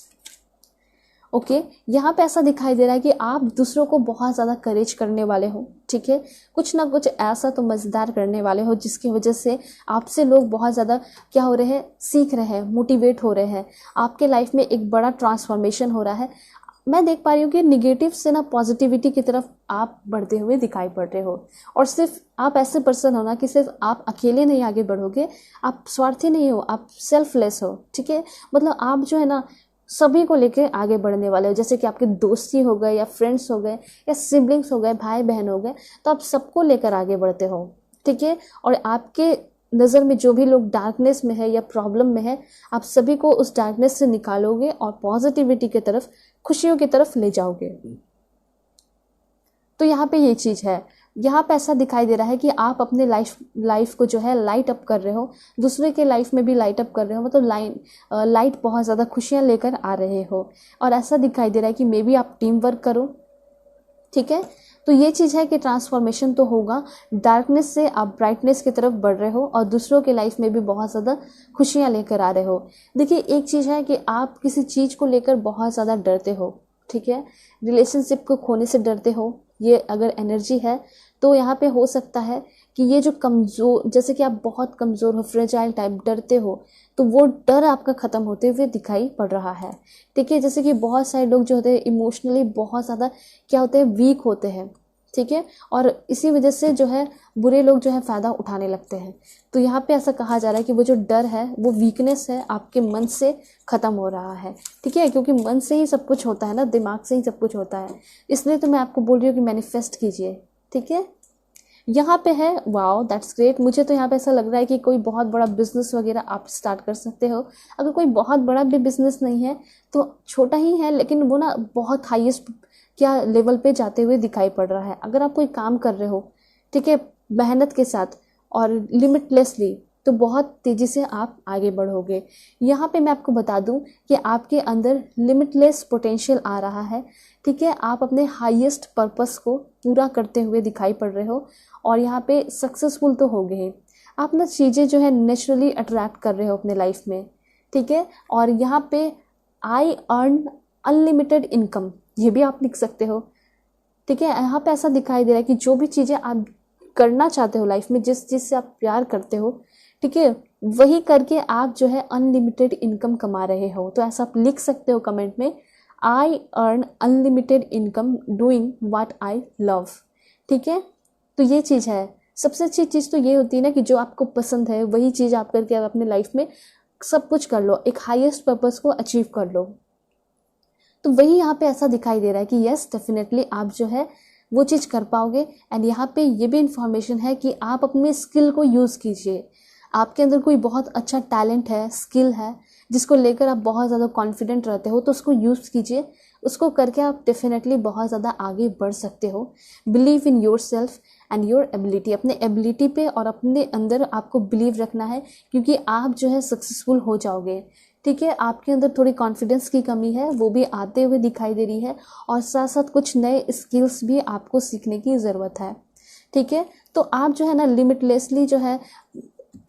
okay. यहाँ पे ऐसा दिखाई दे रहा है कि आप दूसरों को बहुत ज़्यादा करेज करने वाले हो, ठीक है। कुछ ना कुछ ऐसा तो मज़ेदार करने वाले हो जिसकी वजह से आपसे लोग बहुत ज़्यादा क्या हो रहे हैं, सीख रहे हैं, मोटिवेट हो रहे हैं। आपके लाइफ में एक बड़ा ट्रांसफॉर्मेशन हो रहा है। मैं देख पा रही हूँ कि निगेटिव से ना पॉजिटिविटी की तरफ आप बढ़ते हुए दिखाई पड़ रहे हो। और सिर्फ आप ऐसे पर्सन हो ना कि सिर्फ आप अकेले नहीं आगे बढ़ोगे, आप स्वार्थी नहीं हो, आप सेल्फलेस हो, ठीक है। मतलब आप जो है ना सभी को लेके आगे बढ़ने वाले हो, जैसे कि आपके दोस्ती हो गए या फ्रेंड्स हो गए या सिबलिंग्स हो गए, भाई बहन हो गए, तो आप सबको लेकर आगे बढ़ते हो, ठीक है। और आपके नज़र में जो भी लोग डार्कनेस में है या प्रॉब्लम में है, आप सभी को उस डार्कनेस से निकालोगे और पॉजिटिविटी की तरफ, खुशियों की तरफ ले जाओगे। तो यहाँ पे ये चीज़ है, यहाँ पे ऐसा दिखाई दे रहा है कि आप अपने लाइफ को जो है लाइट अप कर रहे हो, दूसरे के लाइफ में भी लाइट अप कर रहे हो, मतलब लाइट बहुत ज़्यादा खुशियाँ लेकर आ रहे हो। और ऐसा दिखाई दे रहा है कि मे बी आप टीम वर्क करो, ठीक है। तो ये चीज़ है कि ट्रांसफॉर्मेशन तो होगा, डार्कनेस से आप ब्राइटनेस की तरफ बढ़ रहे हो और दूसरों के लाइफ में भी बहुत ज़्यादा खुशियाँ लेकर आ रहे हो। देखिए एक चीज़ है कि आप किसी चीज़ को लेकर बहुत ज़्यादा डरते हो, ठीक है, रिलेशनशिप को खोने से डरते हो, ये अगर एनर्जी है तो यहाँ पे हो सकता है कि ये जो कमज़ोर, जैसे कि आप बहुत कमज़ोर हो, फ्रेजाइल टाइप, डरते हो, तो वो डर आपका ख़त्म होते हुए दिखाई पड़ रहा है, ठीक है। जैसे कि बहुत सारे लोग जो होते हैं इमोशनली बहुत ज़्यादा क्या होते हैं, वीक होते हैं, ठीक है, और इसी वजह से जो है बुरे लोग जो है फ़ायदा उठाने लगते हैं। तो यहाँ पे ऐसा कहा जा रहा है कि वो जो डर है, वो वीकनेस है, आपके मन से ख़त्म हो रहा है, ठीक है, क्योंकि मन से ही सब कुछ होता है ना, दिमाग से ही सब कुछ होता है। इसलिए तो मैं आपको बोल रही हूँ कि मैनिफेस्ट कीजिए, ठीक है। यहाँ पे है, वाओ दैट्स ग्रेट। मुझे तो यहाँ पे ऐसा लग रहा है कि कोई बहुत बड़ा बिजनेस वगैरह आप स्टार्ट कर सकते हो। अगर कोई बहुत बड़ा भी बिजनेस नहीं है तो छोटा ही है, लेकिन वो ना बहुत हाईएस्ट क्या लेवल पे जाते हुए दिखाई पड़ रहा है। अगर आप कोई काम कर रहे हो, ठीक है, मेहनत के साथ और लिमिटलेसली, तो बहुत तेज़ी से आप आगे बढ़ोगे। यहाँ पे मैं आपको बता दूँ कि आपके अंदर लिमिटलेस पोटेंशियल आ रहा है, ठीक है। आप अपने हाईएस्ट पर्पस को पूरा करते हुए दिखाई पड़ रहे हो और यहाँ पे सक्सेसफुल तो हो गए। आप ना चीज़ें जो है नेचुरली अट्रैक्ट कर रहे हो अपने लाइफ में, ठीक है। और यहाँ पे आई अर्न अनलिमिटेड इनकम, ये भी आप लिख सकते हो, ठीक है। यहाँ पे ऐसा दिखाई दे रहा है कि जो भी चीज़ें आप करना चाहते हो लाइफ में, जिस चीज़ से आप प्यार करते हो, ठीक है, वही करके आप जो है अनलिमिटेड इनकम कमा रहे हो। तो ऐसा आप लिख सकते हो कमेंट में, I earn unlimited income doing what I love, ठीक है। तो ये चीज़ है, सबसे अच्छी चीज़ तो ये होती है ना कि जो आपको पसंद है वही चीज़ आप करके आप अपने लाइफ में सब कुछ कर लो, एक हाईएस्ट पर्पस को अचीव कर लो। तो वही यहाँ पे ऐसा दिखाई दे रहा है कि यस डेफिनेटली आप जो है वो चीज़ कर पाओगे। एंड यहाँ पे ये भी इंफॉर्मेशन है कि आप अपने स्किल को यूज़ कीजिए। आपके अंदर कोई बहुत अच्छा टैलेंट है, स्किल है, जिसको लेकर आप बहुत ज़्यादा कॉन्फिडेंट रहते हो, तो उसको यूज़ कीजिए। उसको करके आप डेफिनेटली बहुत ज़्यादा आगे बढ़ सकते हो। Believe in your self and your ability, अपने एबिलिटी पे और अपने अंदर आपको बिलीव रखना है, क्योंकि आप जो है सक्सेसफुल हो जाओगे, ठीक है। आपके अंदर थोड़ी कॉन्फिडेंस की कमी है, वो भी आते हुए दिखाई दे रही है, और साथ साथ कुछ नए स्किल्स भी आपको सीखने की ज़रूरत है, ठीक है। तो आप जो है ना लिमिटलेसली जो है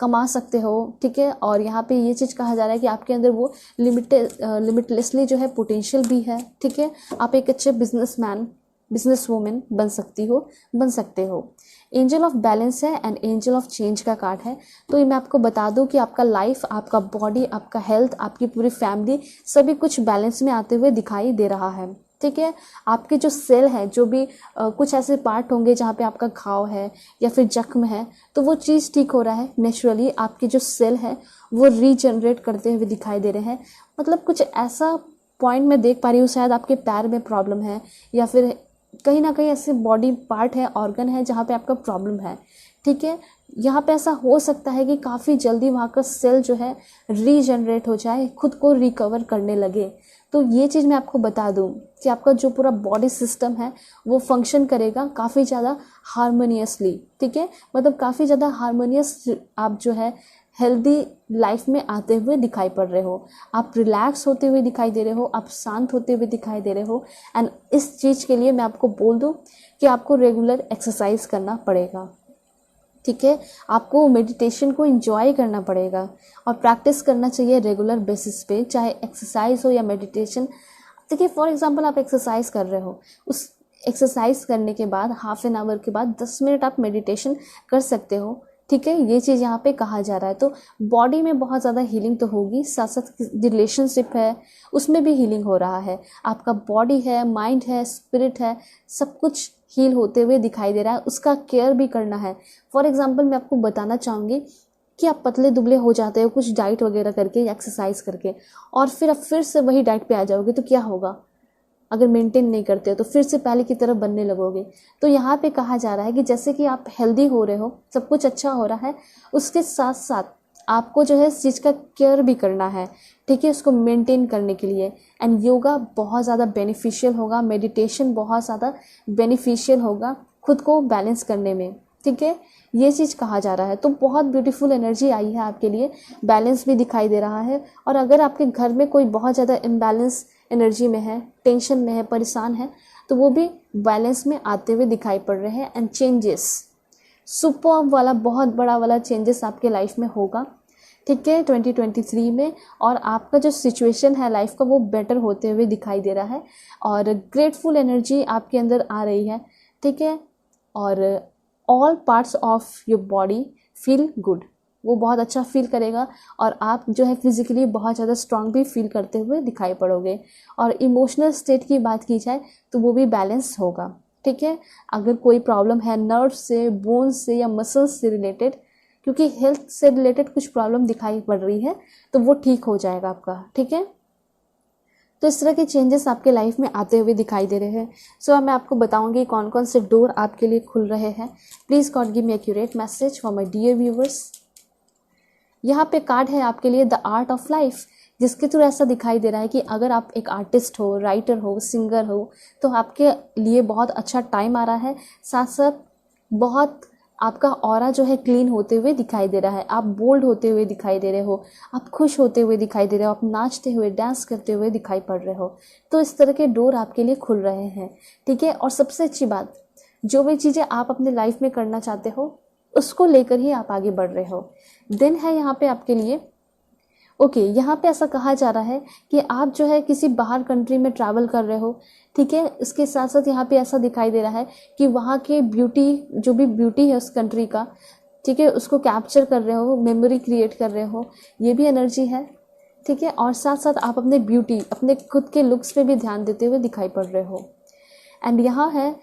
कमा सकते हो, ठीक है। और यहाँ पे ये चीज़ कहा जा रहा है कि आपके अंदर वो लिमिटलेसली जो है पोटेंशियल भी है, ठीक है। आप एक अच्छे बिजनेसमैन, बिजनेस वूमेन बन सकती हो, बन सकते हो। एंजल ऑफ बैलेंस है एंड एंजल ऑफ चेंज का कार्ड है। तो ये मैं आपको बता दूं कि आपका लाइफ, आपका बॉडी, आपका हेल्थ, आपकी पूरी फैमिली, सभी कुछ बैलेंस में आते हुए दिखाई दे रहा है, ठीक है। आपके जो सेल है, जो भी कुछ ऐसे पार्ट होंगे जहाँ पे आपका घाव है या फिर जख्म है, तो वो चीज़ ठीक हो रहा है नेचुरली। आपके जो सेल है वो रीजनरेट करते हुए दिखाई दे रहे हैं। मतलब कुछ ऐसा पॉइंट मैं देख पा रही हूँ, शायद आपके पैर में प्रॉब्लम है या फिर कहीं ना कहीं ऐसे बॉडी पार्ट है, ऑर्गन है जहाँ पे आपका प्रॉब्लम है, ठीक है। यहाँ पे ऐसा हो सकता है कि काफ़ी जल्दी वहाँ का सेल जो है रीजनरेट हो जाए, खुद को रिकवर करने लगे। तो ये चीज़ मैं आपको बता दूँ कि आपका जो पूरा बॉडी सिस्टम है वो फंक्शन करेगा काफ़ी ज़्यादा हारमोनियसली, ठीक है। मतलब काफ़ी ज़्यादा हारमोनियस आप जो है हेल्दी लाइफ में आते हुए दिखाई पड़ रहे हो। आप रिलैक्स होते हुए दिखाई दे रहे हो, आप शांत होते हुए दिखाई दे रहे हो। एंड इस चीज़ के लिए मैं आपको बोल दूं कि आपको रेगुलर एक्सरसाइज करना पड़ेगा, ठीक है। आपको मेडिटेशन को एंजॉय करना पड़ेगा और प्रैक्टिस करना चाहिए रेगुलर बेसिस पे, चाहे एक्सरसाइज हो या मेडिटेशन। देखिए फॉर एग्जांपल आप एक्सरसाइज कर रहे हो, उस एक्सरसाइज करने के बाद हाफ एन आवर के बाद 10 मिनट आप मेडिटेशन कर सकते हो, ठीक है। ये चीज़ यहाँ पे कहा जा रहा है। तो बॉडी में बहुत ज़्यादा हीलिंग तो होगी, साथ साथ रिलेशनशिप है उसमें भी हीलिंग हो रहा है। आपका बॉडी है, माइंड है, स्पिरिट है, सब कुछ हील होते हुए दिखाई दे रहा है। उसका केयर भी करना है। फॉर एग्जांपल मैं आपको बताना चाहूँगी कि आप पतले दुबले हो जाते हो कुछ डाइट वगैरह करके या एक्सरसाइज करके, और फिर आप फिर से वही डाइट पे आ जाओगे, तो क्या होगा? अगर मेंटेन नहीं करते हो तो फिर से पहले की तरफ बनने लगोगे। तो यहाँ पे कहा जा रहा है कि जैसे कि आप हेल्दी हो रहे हो, सब कुछ अच्छा हो रहा है, उसके साथ साथ आपको जो है इस चीज़ का केयर भी करना है, ठीक है, उसको मेंटेन करने के लिए। एंड योगा बहुत ज़्यादा बेनिफिशियल होगा, मेडिटेशन बहुत ज़्यादा बेनिफिशियल होगा खुद को बैलेंस करने में, ठीक है। ये चीज़ कहा जा रहा है। तो बहुत ब्यूटीफुल एनर्जी आई है आपके लिए, बैलेंस भी दिखाई दे रहा है। और अगर आपके घर में कोई बहुत ज़्यादा इम्बैलेंस एनर्जी में है, टेंशन में है, परेशान है, तो वो भी बैलेंस में आते हुए दिखाई पड़ रहे हैं। एंड चेंजेस, सुपर वाला बहुत बड़ा वाला चेंजेस आपके लाइफ में होगा, ठीक है, 2023 में। और आपका जो सिचुएशन है लाइफ का वो बेटर होते हुए दिखाई दे रहा है और ग्रेटफुल एनर्जी आपके अंदर आ रही है, ठीक है। और all parts of your body feel good, वो बहुत अच्छा फील करेगा और आप जो है फिजिकली बहुत ज़्यादा स्ट्रांग भी फील करते हुए दिखाई पड़ोगे। और इमोशनल स्टेट की बात की जाए तो वो भी बैलेंस होगा, ठीक है। अगर कोई प्रॉब्लम है नर्व से, बोन से या मसल्स से रिलेटेड, क्योंकि हेल्थ से रिलेटेड कुछ प्रॉब्लम दिखाई पड़ रही है, तो वो ठीक हो जाएगा आपका, ठीक है। तो इस तरह के चेंजेस आपके लाइफ में आते हुए दिखाई दे रहे हैं। सो अब मैं आपको बताऊंगी कौन कौन से डोर आपके लिए खुल रहे हैं। Please God give me accurate message for my dear viewers. यहाँ पे कार्ड है आपके लिए द आर्ट ऑफ लाइफ, जिसके थ्रू ऐसा दिखाई दे रहा है कि अगर आप एक आर्टिस्ट हो, राइटर हो, सिंगर हो, तो आपके लिए बहुत अच्छा टाइम आ रहा है। साथ साथ बहुत आपका ऑरा जो है क्लीन होते हुए दिखाई दे रहा है। आप बोल्ड होते हुए दिखाई दे रहे हो, आप खुश होते हुए दिखाई दे रहे हो, आप नाचते हुए, डांस करते हुए दिखाई पड़ रहे हो। तो इस तरह के डोर आपके लिए खुल रहे हैं, ठीक है। और सबसे अच्छी बात, जो भी चीज़ें आप अपने लाइफ में करना चाहते हो उसको लेकर ही आप आगे बढ़ रहे हो। दिन है यहाँ पे आपके लिए। ओके, यहाँ पे ऐसा कहा जा रहा है कि आप जो है किसी बाहर कंट्री में ट्रैवल कर रहे हो, ठीक है। इसके साथ साथ यहाँ पे ऐसा दिखाई दे रहा है कि वहाँ के ब्यूटी, जो भी ब्यूटी है उस कंट्री का, ठीक है, उसको कैप्चर कर रहे हो, मेमोरी क्रिएट कर रहे हो, ये भी एनर्जी है, ठीक है। और साथ साथ आप अपने ब्यूटी, अपने खुद के लुक्स पे भी ध्यान देते हुए दिखाई पड़ रहे हो। एंड यहाँ है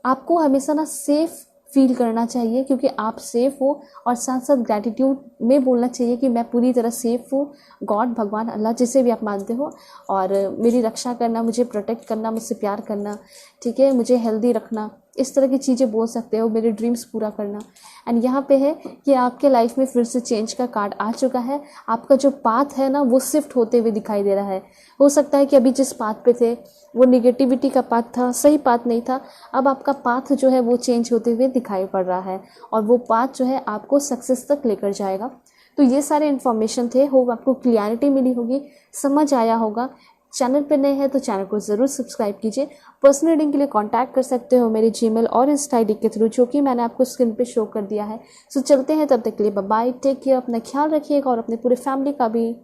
आपको हमेशा ना सेफ फील करना चाहिए, क्योंकि आप सेफ हो। और साथ साथ ग्रैटिट्यूड में बोलना चाहिए कि मैं पूरी तरह सेफ हूँ, गॉड, भगवान, अल्लाह, जिसे भी आप मानते हो, और मेरी रक्षा करना, मुझे प्रोटेक्ट करना, मुझसे प्यार करना, ठीक है, मुझे हेल्दी रखना, इस तरह की चीज़ें बोल सकते हो, मेरे ड्रीम्स पूरा करना। एंड यहाँ पे है कि आपके लाइफ में फिर से चेंज का कार्ड आ चुका है। आपका जो पाथ है ना वो शिफ्ट होते हुए दिखाई दे रहा है। हो सकता है कि अभी जिस पाथ पे थे वो निगेटिविटी का पाथ था, सही पाथ नहीं था। अब आपका पाथ जो है वो चेंज होते हुए दिखाई पड़ रहा है, और वो पाथ जो है आपको सक्सेस तक लेकर जाएगा। तो ये सारे इन्फॉर्मेशन थे, होप आपको क्लियरिटी मिली होगी, समझ आया होगा। चैनल पे नए हैं तो चैनल को ज़रूर सब्सक्राइब कीजिए। पर्सनल रीडिंग के लिए कांटेक्ट कर सकते हो मेरे जीमेल और इंस्टा आईडी के थ्रू, जो कि मैंने आपको स्क्रीन पे शो कर दिया है। सो चलते हैं, तब तक के लिए बाय बाय, टेक केयर, अपना ख्याल रखिएगा और अपने पूरे फैमिली का भी।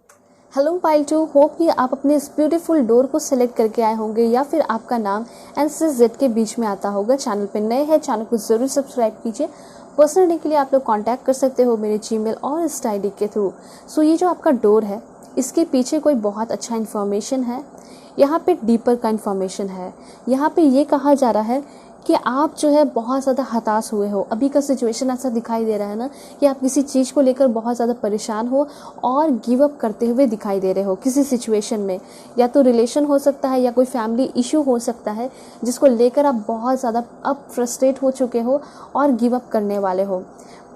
हेलो पाइल 2, होप कि आप अपने इस ब्यूटीफुल डोर को सिलेक्ट करके आए होंगे, या फिर आपका नाम एन से जेड के बीच में आता होगा। चैनल पे नए हैं, चैनल को ज़रूर सब्सक्राइब कीजिए। पर्सनल रीडिंग के लिए आप लोग कांटेक्ट कर सकते हो मेरे जीमेल और इंस्टा आईडी के थ्रू। सो ये जो आपका डोर है, इसके पीछे कोई बहुत अच्छा इन्फॉर्मेशन है। यहाँ पे डीपर का इन्फॉर्मेशन है। यहाँ पे ये कहा जा रहा है कि आप जो है बहुत ज़्यादा हताश हुए हो। अभी का सिचुएशन ऐसा दिखाई दे रहा है ना कि आप किसी चीज़ को लेकर बहुत ज़्यादा परेशान हो और गिव अप करते हुए दिखाई दे रहे हो किसी सिचुएशन में। या तो रिलेशन हो सकता है, या कोई फैमिली इशू हो सकता है, जिसको लेकर आप बहुत ज़्यादा अब फ्रस्ट्रेट हो चुके हो और गिव अप करने वाले हो।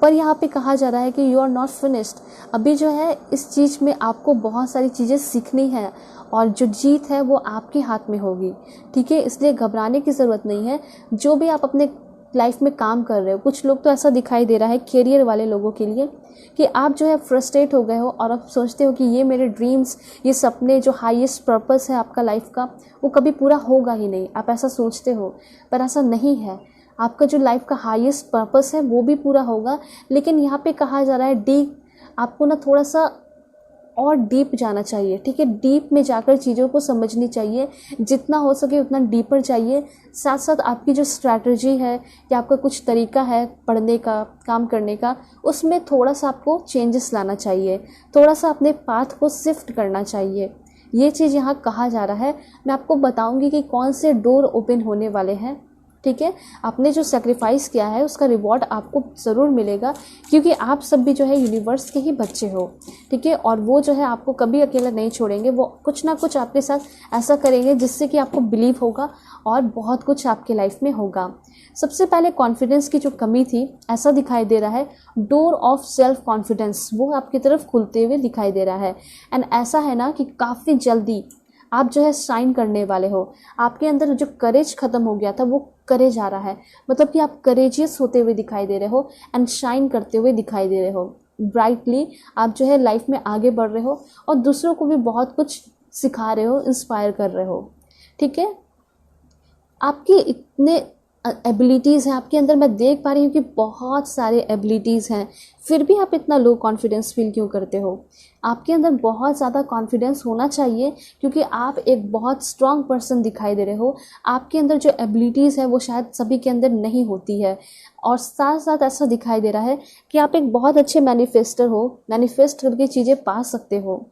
पर यहाँ पे कहा जा रहा है कि यू आर नॉट फिनिश्ड। अभी जो है इस चीज़ में आपको बहुत सारी चीज़ें सीखनी है, और जो जीत है वो आपके हाथ में होगी, ठीक है। इसलिए घबराने की ज़रूरत नहीं है। जो भी आप अपने लाइफ में काम कर रहे हो, कुछ लोग तो ऐसा दिखाई दे रहा है करियर वाले लोगों के लिए कि आप जो है फ्रस्ट्रेट हो गए हो और आप सोचते हो कि ये मेरे ड्रीम्स, ये सपने, जो हाईएस्ट पर्पस है आपका लाइफ का, वो कभी पूरा होगा ही नहीं। आप ऐसा सोचते हो, पर ऐसा नहीं है। आपका जो लाइफ का हाईएस्ट पर्पस है वो भी पूरा होगा। लेकिन यहाँ पे कहा जा रहा है डीप, आपको ना थोड़ा सा और डीप जाना चाहिए, ठीक है। डीप में जाकर चीज़ों को समझनी चाहिए, जितना हो सके उतना डीपर चाहिए। साथ साथ आपकी जो स्ट्रैटेजी है या आपका कुछ तरीका है पढ़ने का, काम करने का, उसमें थोड़ा सा आपको चेंजेस लाना चाहिए, थोड़ा सा अपने पाथ को शिफ्ट करना चाहिए। ये चीज़ यहाँ कहा जा रहा है। मैं आपको बताऊँगी कि कौन से डोर ओपन होने वाले हैं, ठीक है। आपने जो सेक्रीफाइस किया है उसका रिवॉर्ड आपको ज़रूर मिलेगा, क्योंकि आप सब भी जो है यूनिवर्स के ही बच्चे हो, ठीक है। और वो जो है आपको कभी अकेला नहीं छोड़ेंगे। वो कुछ ना कुछ आपके साथ ऐसा करेंगे जिससे कि आपको बिलीव होगा और बहुत कुछ आपके लाइफ में होगा। सबसे पहले कॉन्फिडेंस की जो कमी थी, ऐसा दिखाई दे रहा है डोर ऑफ सेल्फ कॉन्फिडेंस वो आपकी तरफ खुलते हुए दिखाई दे रहा है। एंड ऐसा है ना कि काफ़ी जल्दी आप जो है शाइन करने वाले हो। आपके अंदर जो करेज ख़त्म हो गया था वो करेज आ रहा है, मतलब कि आप करेजियस होते हुए दिखाई दे रहे हो एंड शाइन करते हुए दिखाई दे रहे हो ब्राइटली। आप जो है लाइफ में आगे बढ़ रहे हो और दूसरों को भी बहुत कुछ सिखा रहे हो, इंस्पायर कर रहे हो, ठीक है। आपके इतने एबिलिटीज़ हैं आपके अंदर, मैं देख पा रही हूँ कि बहुत सारे एबिलिटीज़ हैं, फिर भी आप इतना लो कॉन्फिडेंस फील क्यों करते हो। आपके अंदर बहुत ज़्यादा कॉन्फिडेंस होना चाहिए, क्योंकि आप एक बहुत स्ट्रांग पर्सन दिखाई दे रहे हो। आपके अंदर जो एबिलिटीज़ है वो शायद सभी के अंदर नहीं होती है। और साथ साथ ऐसा दिखाई दे रहा है कि आप एक बहुत अच्छे मैनिफेस्टर हो, मैनिफेस्ट करके चीज़ें पा सकते हो,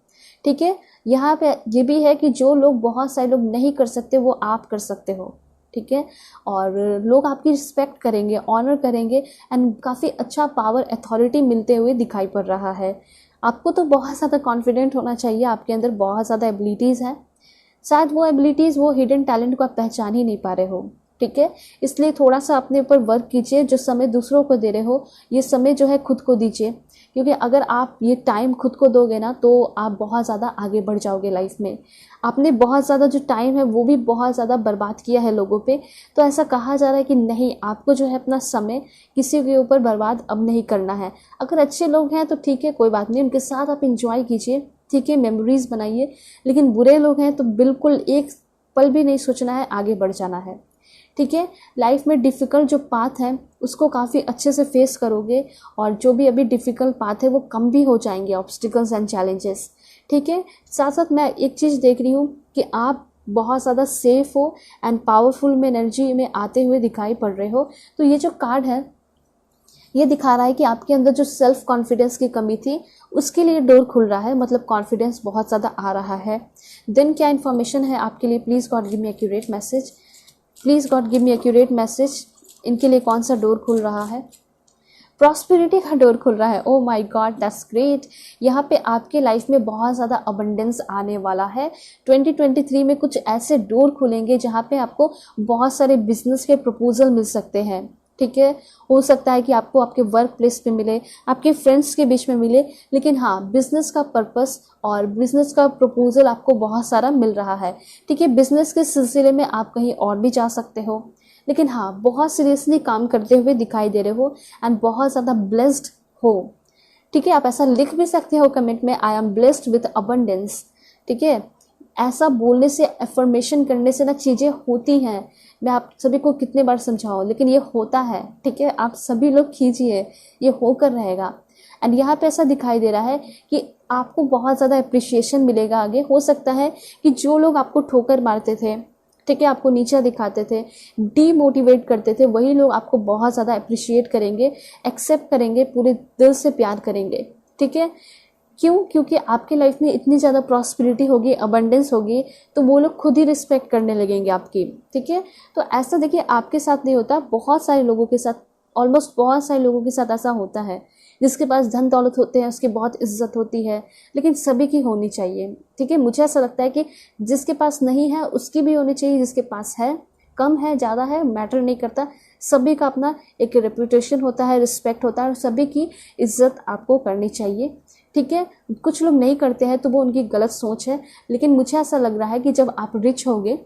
ठीक है। यहाँ पे ये भी है कि जो लोग, बहुत सारे लोग नहीं कर सकते वो आप कर सकते हो, ठीक है। और लोग आपकी रिस्पेक्ट करेंगे, ऑनर करेंगे एंड काफ़ी अच्छा पावर, अथॉरिटी मिलते हुए दिखाई पड़ रहा है। आपको तो बहुत ज़्यादा कॉन्फिडेंट होना चाहिए, आपके अंदर बहुत ज़्यादा एबिलिटीज़ हैं। शायद वो एबिलिटीज़, वो हिडन टैलेंट को आप पहचान ही नहीं पा रहे हो। ठीक है, इसलिए थोड़ा सा अपने ऊपर वर्क कीजिए। जो समय दूसरों को दे रहे हो, ये समय जो है खुद को दीजिए, क्योंकि अगर आप ये टाइम खुद को दोगे ना तो आप बहुत ज़्यादा आगे बढ़ जाओगे लाइफ में। आपने बहुत ज़्यादा जो टाइम है वो भी बहुत ज़्यादा बर्बाद किया है लोगों पे, तो ऐसा कहा जा रहा है कि नहीं, आपको जो है अपना समय किसी के ऊपर बर्बाद अब नहीं करना है। अगर अच्छे लोग हैं तो ठीक है, कोई बात नहीं, उनके साथ आप इंजॉय कीजिए, ठीक है, मेमोरीज बनाइए। लेकिन बुरे लोग हैं तो बिल्कुल एक पल भी नहीं सोचना है, आगे बढ़ जाना है। ठीक है, लाइफ में डिफ़िकल्ट जो पाथ है उसको काफ़ी अच्छे से फेस करोगे, और जो भी अभी डिफ़िकल्ट पाथ है वो कम भी हो जाएंगे, ऑब्स्टिकल्स एंड चैलेंजेस। ठीक है, साथ साथ मैं एक चीज़ देख रही हूँ कि आप बहुत ज़्यादा सेफ हो एंड पावरफुल में एनर्जी में आते हुए दिखाई पड़ रहे हो। तो ये जो कार्ड है ये दिखा रहा है कि आपके अंदर जो सेल्फ कॉन्फिडेंस की कमी थी उसके लिए डोर खुल रहा है, मतलब कॉन्फिडेंस बहुत ज़्यादा आ रहा है। देन क्या इन्फॉर्मेशन है आपके लिए, please God give me accurate message, please God give me accurate message. इनके लिए कौन सा डोर खुल रहा है? प्रॉस्पेरिटी का डोर खुल रहा है। Oh my God, that's great. यहाँ पे आपके लाइफ में बहुत ज़्यादा अबंडेंस आने वाला है। 2023 में कुछ ऐसे डोर खुलेंगे जहाँ पे आपको बहुत सारे बिजनेस के प्रपोजल मिल सकते हैं। ठीक है, हो सकता है कि आपको आपके वर्क प्लेस पे मिले, आपके फ्रेंड्स के बीच में मिले, लेकिन हाँ, बिजनेस का पर्पस और बिजनेस का प्रपोजल आपको बहुत सारा मिल रहा है। ठीक है, बिजनेस के सिलसिले में आप कहीं और भी जा सकते हो, लेकिन हाँ, बहुत सीरियसली काम करते हुए दिखाई दे रहे हो एंड बहुत ज़्यादा ब्लेस्ड हो। ठीक है, आप ऐसा लिख भी सकते हो कमेंट में, I am blessed with abundance. ठीक है, ऐसा बोलने से, एफर्मेशन करने से ना चीज़ें होती हैं। मैं आप सभी को कितने बार समझाऊं, लेकिन ये होता है। ठीक है, आप सभी लोग कीजिए, ये होकर रहेगा। एंड यहाँ पे ऐसा दिखाई दे रहा है कि आपको बहुत ज़्यादा अप्रिशिएशन मिलेगा आगे। हो सकता है कि जो लोग आपको ठोकर मारते थे, ठीक है, आपको नीचा दिखाते थे, डीमोटिवेट करते थे, वही लोग आपको बहुत ज़्यादा अप्रिशिएट करेंगे, एक्सेप्ट करेंगे, पूरे दिल से प्यार करेंगे। ठीक है, क्यों? क्योंकि आपके लाइफ में इतनी ज़्यादा प्रॉस्पेरिटी होगी, अबंडेंस होगी, तो वो लोग खुद ही रिस्पेक्ट करने लगेंगे आपकी। ठीक है, तो ऐसा देखिए आपके साथ नहीं होता, बहुत सारे लोगों के साथ, ऑलमोस्ट बहुत सारे लोगों के साथ ऐसा होता है। जिसके पास धन दौलत होते हैं उसकी बहुत इज्जत होती है, लेकिन सभी की होनी चाहिए। ठीक है, मुझे ऐसा लगता है कि जिसके पास नहीं है उसकी भी होनी चाहिए, जिसके पास है, कम है ज़्यादा है मैटर नहीं करता, सभी का अपना एक रेपुटेशन होता है, रिस्पेक्ट होता है, और सभी की इज्जत आपको करनी चाहिए। ठीक है, कुछ लोग नहीं करते हैं तो वो उनकी गलत सोच है, लेकिन मुझे ऐसा लग रहा है कि जब आप रिच होगे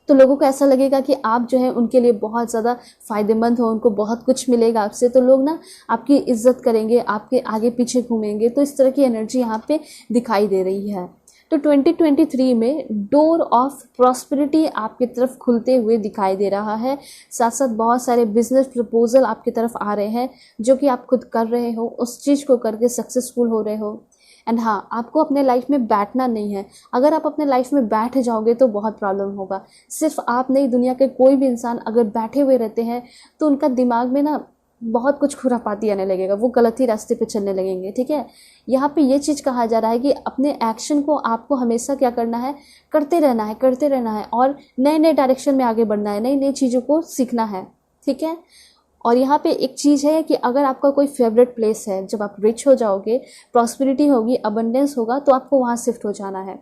तो लोगों को ऐसा लगेगा कि आप जो है उनके लिए बहुत ज़्यादा फ़ायदेमंद हो, उनको बहुत कुछ मिलेगा आपसे, तो लोग ना आपकी इज्जत करेंगे, आपके आगे पीछे घूमेंगे। तो इस तरह की एनर्जी यहाँ पे दिखाई दे रही है। तो 2023 में डोर ऑफ प्रॉस्पेरिटी आपकी तरफ खुलते हुए दिखाई दे रहा है। साथ साथ बहुत सारे बिजनेस प्रपोजल आपकी तरफ आ रहे हैं, जो कि आप खुद कर रहे हो, उस चीज़ को करके सक्सेसफुल हो रहे हो। एंड हाँ, आपको अपने लाइफ में बैठना नहीं है। अगर आप अपने लाइफ में बैठ जाओगे तो बहुत प्रॉब्लम होगा। सिर्फ आप नहीं, दुनिया के कोई भी इंसान अगर बैठे हुए रहते हैं तो उनका दिमाग में ना बहुत कुछ खुरापाती आने लगेगा, वो गलत ही रास्ते पे चलने लगेंगे। ठीक है, यहाँ पे ये चीज़ कहा जा रहा है कि अपने एक्शन को आपको हमेशा क्या करना है, करते रहना है, करते रहना है, और नए नए डायरेक्शन में आगे बढ़ना है, नई नई चीज़ों को सीखना है। ठीक है, और यहाँ पे एक चीज़ है कि अगर आपका कोई फेवरेट प्लेस है, जब आप रिच हो जाओगे, प्रॉस्पेरिटी होगी, अबंडेंस होगा, तो आपको वहाँ शिफ्ट हो जाना है।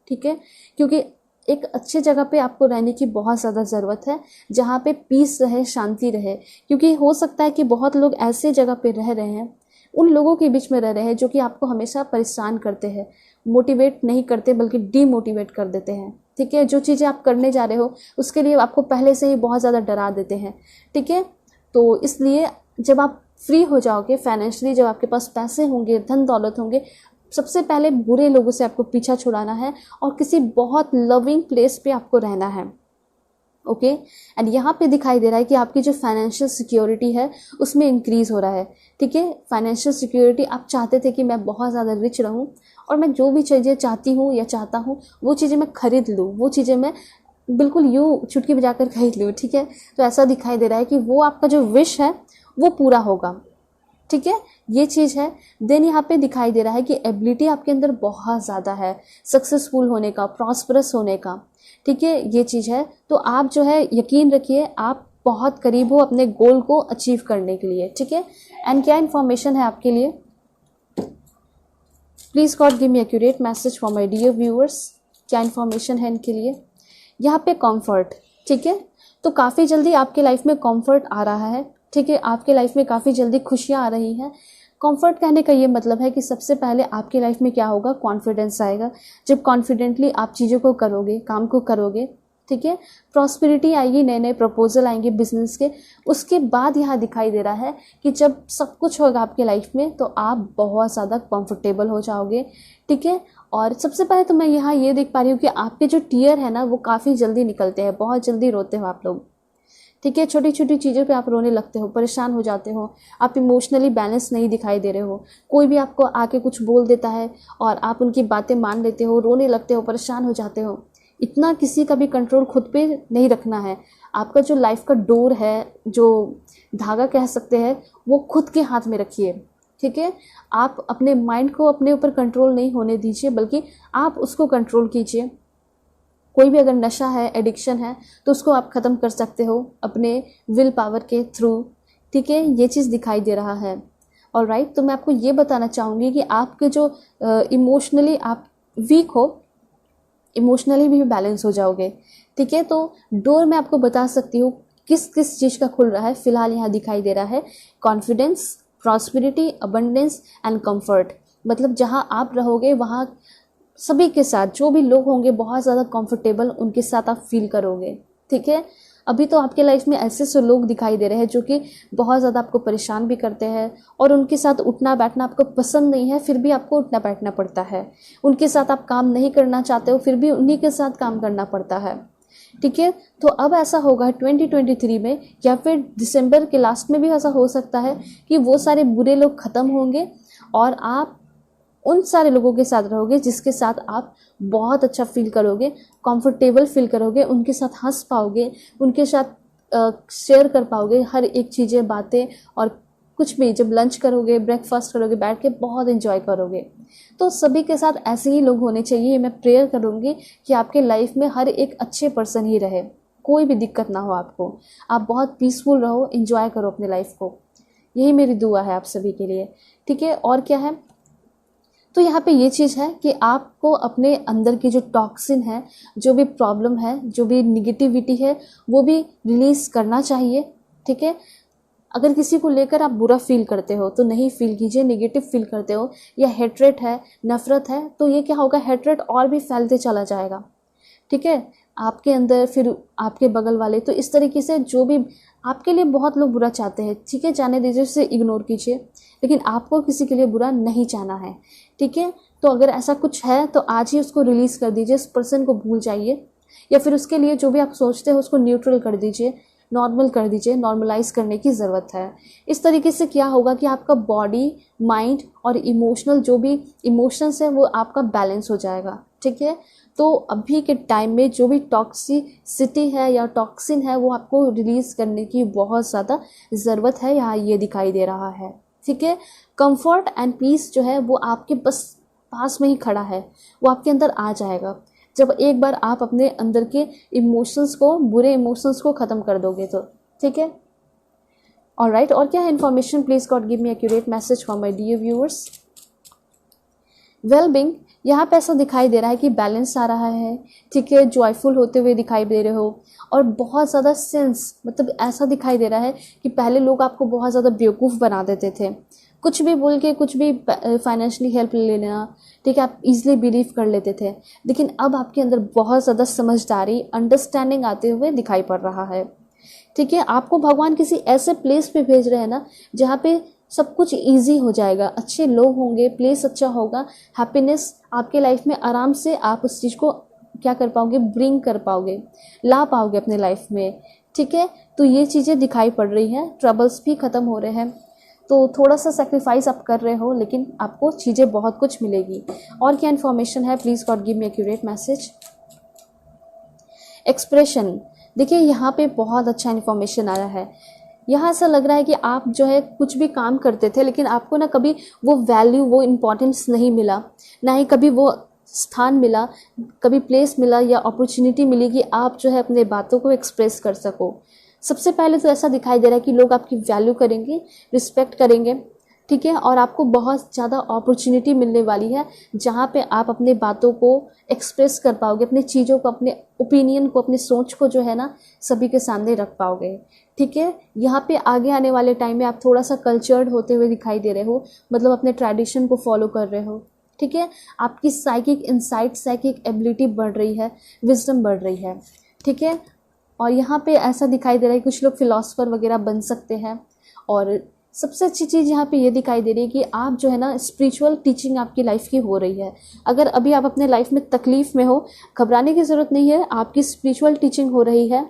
ठीक है, क्योंकि एक अच्छी जगह पे आपको रहने की बहुत ज़्यादा ज़रूरत है, जहाँ पे पीस रहे, शांति रहे। क्योंकि हो सकता है कि बहुत लोग ऐसे जगह पे रह रहे हैं, उन लोगों के बीच में रह रहे हैं जो कि आपको हमेशा परेशान करते हैं, मोटिवेट नहीं करते बल्कि डीमोटिवेट कर देते हैं। ठीक है, जो चीज़ें आप करने जा रहे हो उसके लिए आपको पहले से ही बहुत ज़्यादा डरा देते हैं। ठीक है, तो इसलिए जब आप फ्री हो जाओगे फाइनेंशियली, जब आपके पास पैसे होंगे, धन दौलत होंगे, सबसे पहले बुरे लोगों से आपको पीछा छुड़ाना है और किसी बहुत लविंग प्लेस पे आपको रहना है। ओके, एंड यहाँ पे दिखाई दे रहा है कि आपकी जो फाइनेंशियल सिक्योरिटी है उसमें इंक्रीज़ हो रहा है। ठीक है, फाइनेंशियल सिक्योरिटी, आप चाहते थे कि मैं बहुत ज़्यादा रिच रहूँ और मैं जो भी चीज़ें चाहती हूँ या चाहता हूँ वो चीज़ें मैं खरीद लूँ, वो चीज़ें मैं बिल्कुल यूँ चुटकी बजाकर खरीद लूँ। ठीक है, तो ऐसा दिखाई दे रहा है कि वो आपका जो विश है वो पूरा होगा। ठीक है, ये चीज़ है। देन यहाँ पे दिखाई दे रहा है कि एबिलिटी आपके अंदर बहुत ज़्यादा है सक्सेसफुल होने का, प्रॉस्परस होने का। ठीक है, ये चीज़ है। तो आप जो है यकीन रखिए, आप बहुत करीब हो अपने गोल को अचीव करने के लिए। ठीक है, एंड क्या इन्फॉर्मेशन है आपके लिए, please God give me accurate message for my dear viewers. क्या इन्फॉर्मेशन है इनके लिए। यहाँ पे कंफर्ट, ठीक है, तो काफ़ी जल्दी आपके लाइफ में कंफर्ट आ रहा है, ठीक है, आपके लाइफ में काफ़ी जल्दी खुशियाँ आ रही हैं। कंफर्ट कहने का ये मतलब है कि सबसे पहले आपके लाइफ में क्या होगा, कॉन्फिडेंस आएगा। जब कॉन्फिडेंटली आप चीज़ों को करोगे, काम को करोगे, ठीक है, प्रॉस्पेरिटी आएगी, नए नए प्रपोजल आएंगे बिजनेस के। उसके बाद यहाँ दिखाई दे रहा है कि जब सब कुछ होगा आपके लाइफ में तो आप बहुत ज़्यादा कंफर्टेबल हो जाओगे, ठीक है। और सबसे पहले तो मैं यहाँ ये देख पा रही हूँ कि आपके जो टीयर है ना वो काफ़ी जल्दी निकलते हैं, बहुत जल्दी रोते हो आप लोग, ठीक है। छोटी छोटी चीज़ों पे आप रोने लगते हो, परेशान हो जाते हो, आप इमोशनली बैलेंस नहीं दिखाई दे रहे हो। कोई भी आपको आके कुछ बोल देता है और आप उनकी बातें मान लेते हो, रोने लगते हो, परेशान हो जाते हो। इतना किसी का भी कंट्रोल खुद पे नहीं रखना है। आपका जो लाइफ का डोर है, जो धागा कह सकते हैं, वो खुद के हाथ में रखिए, ठीक है। आप अपने माइंड को अपने ऊपर कंट्रोल नहीं होने दीजिए, बल्कि आप उसको कंट्रोल कीजिए। कोई भी अगर नशा है, एडिक्शन है, तो उसको आप ख़त्म कर सकते हो अपने विल पावर के थ्रू, ठीक है। ये चीज़ दिखाई दे रहा है। ऑलराइट, तो मैं आपको ये बताना चाहूँगी कि आपके जो इमोशनली आप वीक हो, इमोशनली भी बैलेंस हो जाओगे, ठीक है। तो डोर मैं आपको बता सकती हूँ किस किस चीज़ का खुल रहा है। फिलहाल यहाँ दिखाई दे रहा है confidence, prosperity, abundance and comfort. मतलब जहाँ आप रहोगे वहाँ सभी के साथ जो भी लोग होंगे बहुत ज़्यादा कंफर्टेबल उनके साथ आप फील करोगे, ठीक है। अभी तो आपके लाइफ में ऐसे ऐसे लोग दिखाई दे रहे हैं जो कि बहुत ज़्यादा आपको परेशान भी करते हैं और उनके साथ उठना बैठना आपको पसंद नहीं है, फिर भी आपको उठना बैठना पड़ता है। उनके साथ आप काम नहीं करना चाहते हो, फिर भी उन्हीं के साथ काम करना पड़ता है, ठीक है। तो अब ऐसा होगा 2023 में या फिर दिसंबर के लास्ट में भी ऐसा हो सकता है कि वो सारे बुरे लोग ख़त्म होंगे और आप उन सारे लोगों के साथ रहोगे जिसके साथ आप बहुत अच्छा फील करोगे, कंफर्टेबल फील करोगे, उनके साथ हंस पाओगे, उनके साथ शेयर कर पाओगे हर एक चीज़ें, बातें और कुछ भी। जब लंच करोगे, ब्रेकफास्ट करोगे, बैठ के बहुत एंजॉय करोगे। तो सभी के साथ ऐसे ही लोग होने चाहिए। मैं प्रेयर करूँगी कि आपके लाइफ में हर एक अच्छे पर्सन ही रहे, कोई भी दिक्कत ना हो आपको, आप बहुत पीसफुल रहो, एंजॉय करो अपने लाइफ को। यही मेरी दुआ है आप सभी के लिए, ठीक है। और क्या है, तो यहाँ पे ये चीज़ है कि आपको अपने अंदर की जो टॉक्सिन है, जो भी प्रॉब्लम है, जो भी निगेटिविटी है, वो भी रिलीज़ करना चाहिए, ठीक है। अगर किसी को लेकर आप बुरा फील करते हो तो नहीं फील कीजिए, नेगेटिव फील करते हो या हेट्रेट है, नफ़रत है, तो ये क्या होगा, हेट्रेट और भी फैलते चला जाएगा, ठीक है, आपके अंदर, फिर आपके बगल वाले। तो इस तरीके से जो भी आपके लिए बहुत लोग बुरा चाहते हैं, ठीक है, जाने दीजिए, उसे इग्नोर कीजिए, लेकिन आपको किसी के लिए बुरा नहीं चाहना है, ठीक है। तो अगर ऐसा कुछ है तो आज ही उसको रिलीज़ कर दीजिए, उस पर्सन को भूल जाइए, या फिर उसके लिए जो भी आप सोचते हो उसको न्यूट्रल कर दीजिए, नॉर्मल कर दीजिए। नॉर्मलाइज करने की ज़रूरत है। इस तरीके से क्या होगा कि आपका बॉडी, माइंड और इमोशनल जो भी इमोशंस है वो आपका बैलेंस हो जाएगा, ठीक है। तो अभी के टाइम में जो भी टॉक्सिसिटी है या टॉक्सिन है वो आपको रिलीज़ करने की बहुत ज़्यादा ज़रूरत है, यहाँ ये दिखाई दे रहा है, ठीक है। कंफर्ट एंड पीस जो है वो आपके बस पास में ही खड़ा है, वो आपके अंदर आ जाएगा जब एक बार आप अपने अंदर के इमोशंस को, बुरे इमोशंस को ख़त्म कर दोगे तो, ठीक है। ऑलराइट, और क्या है information, please God give me accurate message for my dear viewers. Wellbeing, यहाँ पे ऐसा दिखाई दे रहा है कि बैलेंस आ रहा है, ठीक है, जॉयफुल होते हुए दिखाई दे रहे हो और बहुत ज़्यादा सेंस, मतलब ऐसा दिखाई दे रहा है कि पहले लोग आपको बहुत ज़्यादा बेवकूफ़ बना देते थे, कुछ भी बोल के कुछ भी फाइनेंशियली हेल्प ले लेना, ठीक है, आप इजीली बिलीव कर लेते थे, लेकिन अब आपके अंदर बहुत ज़्यादा समझदारी, अंडरस्टैंडिंग आते हुए दिखाई पड़ रहा है, ठीक है। आपको भगवान किसी ऐसे प्लेस पे भेज रहे हैं ना जहाँ पे सब कुछ इजी हो जाएगा, अच्छे लोग होंगे, प्लेस अच्छा होगा, हैप्पीनेस आपके लाइफ में आराम से आप उस चीज़ को क्या कर पाओगे, ब्रिंग कर पाओगे, ला पाओगे अपने लाइफ में, ठीक है। तो ये चीज़ें दिखाई पड़ रही हैं, ट्रबल्स भी ख़त्म हो रहे हैं, तो थोड़ा सा सेक्रीफाइस आप कर रहे हो लेकिन आपको चीज़ें बहुत कुछ मिलेगी। और क्या इन्फॉर्मेशन है, please God give me accurate message. Expression, देखिए यहाँ पे बहुत अच्छा इन्फॉर्मेशन आया है। यहाँ ऐसा लग रहा है कि आप जो है कुछ भी काम करते थे लेकिन आपको ना कभी वो वैल्यू, वो इम्पोर्टेंस नहीं मिला, ना ही कभी वो स्थान मिला, कभी प्लेस मिला या अपॉर्चुनिटी मिली कि आप जो है अपने बातों को एक्सप्रेस कर सको। सबसे पहले तो ऐसा दिखाई दे रहा है कि लोग आपकी वैल्यू करेंगे, रिस्पेक्ट करेंगे, ठीक है। और आपको बहुत ज़्यादा अपॉर्चुनिटी मिलने वाली है जहाँ पे आप अपने बातों को एक्सप्रेस कर पाओगे, अपनी चीज़ों को, अपने ओपिनियन को, अपनी सोच को जो है ना सभी के सामने रख पाओगे। ठीक है। यहाँ पे आगे आने वाले टाइम में आप थोड़ा सा कल्चर्ड होते हुए दिखाई दे रहे हो, मतलब अपने ट्रेडिशन को फॉलो कर रहे हो। ठीक है। आपकी साइकिक इंसाइट, साइकिक एबिलिटी बढ़ रही है, विजडम बढ़ रही है। ठीक है। और यहाँ पे ऐसा दिखाई दे रहा है कुछ लोग फिलोसफर वगैरह बन सकते हैं। और सबसे अच्छी चीज़ यहाँ पे ये दिखाई दे रही है कि आप जो है ना स्पिरिचुअल टीचिंग आपकी लाइफ की हो रही है। अगर अभी आप अपने लाइफ में तकलीफ़ में हो, घबराने की ज़रूरत नहीं है, आपकी स्पिरिचुअल टीचिंग हो रही है।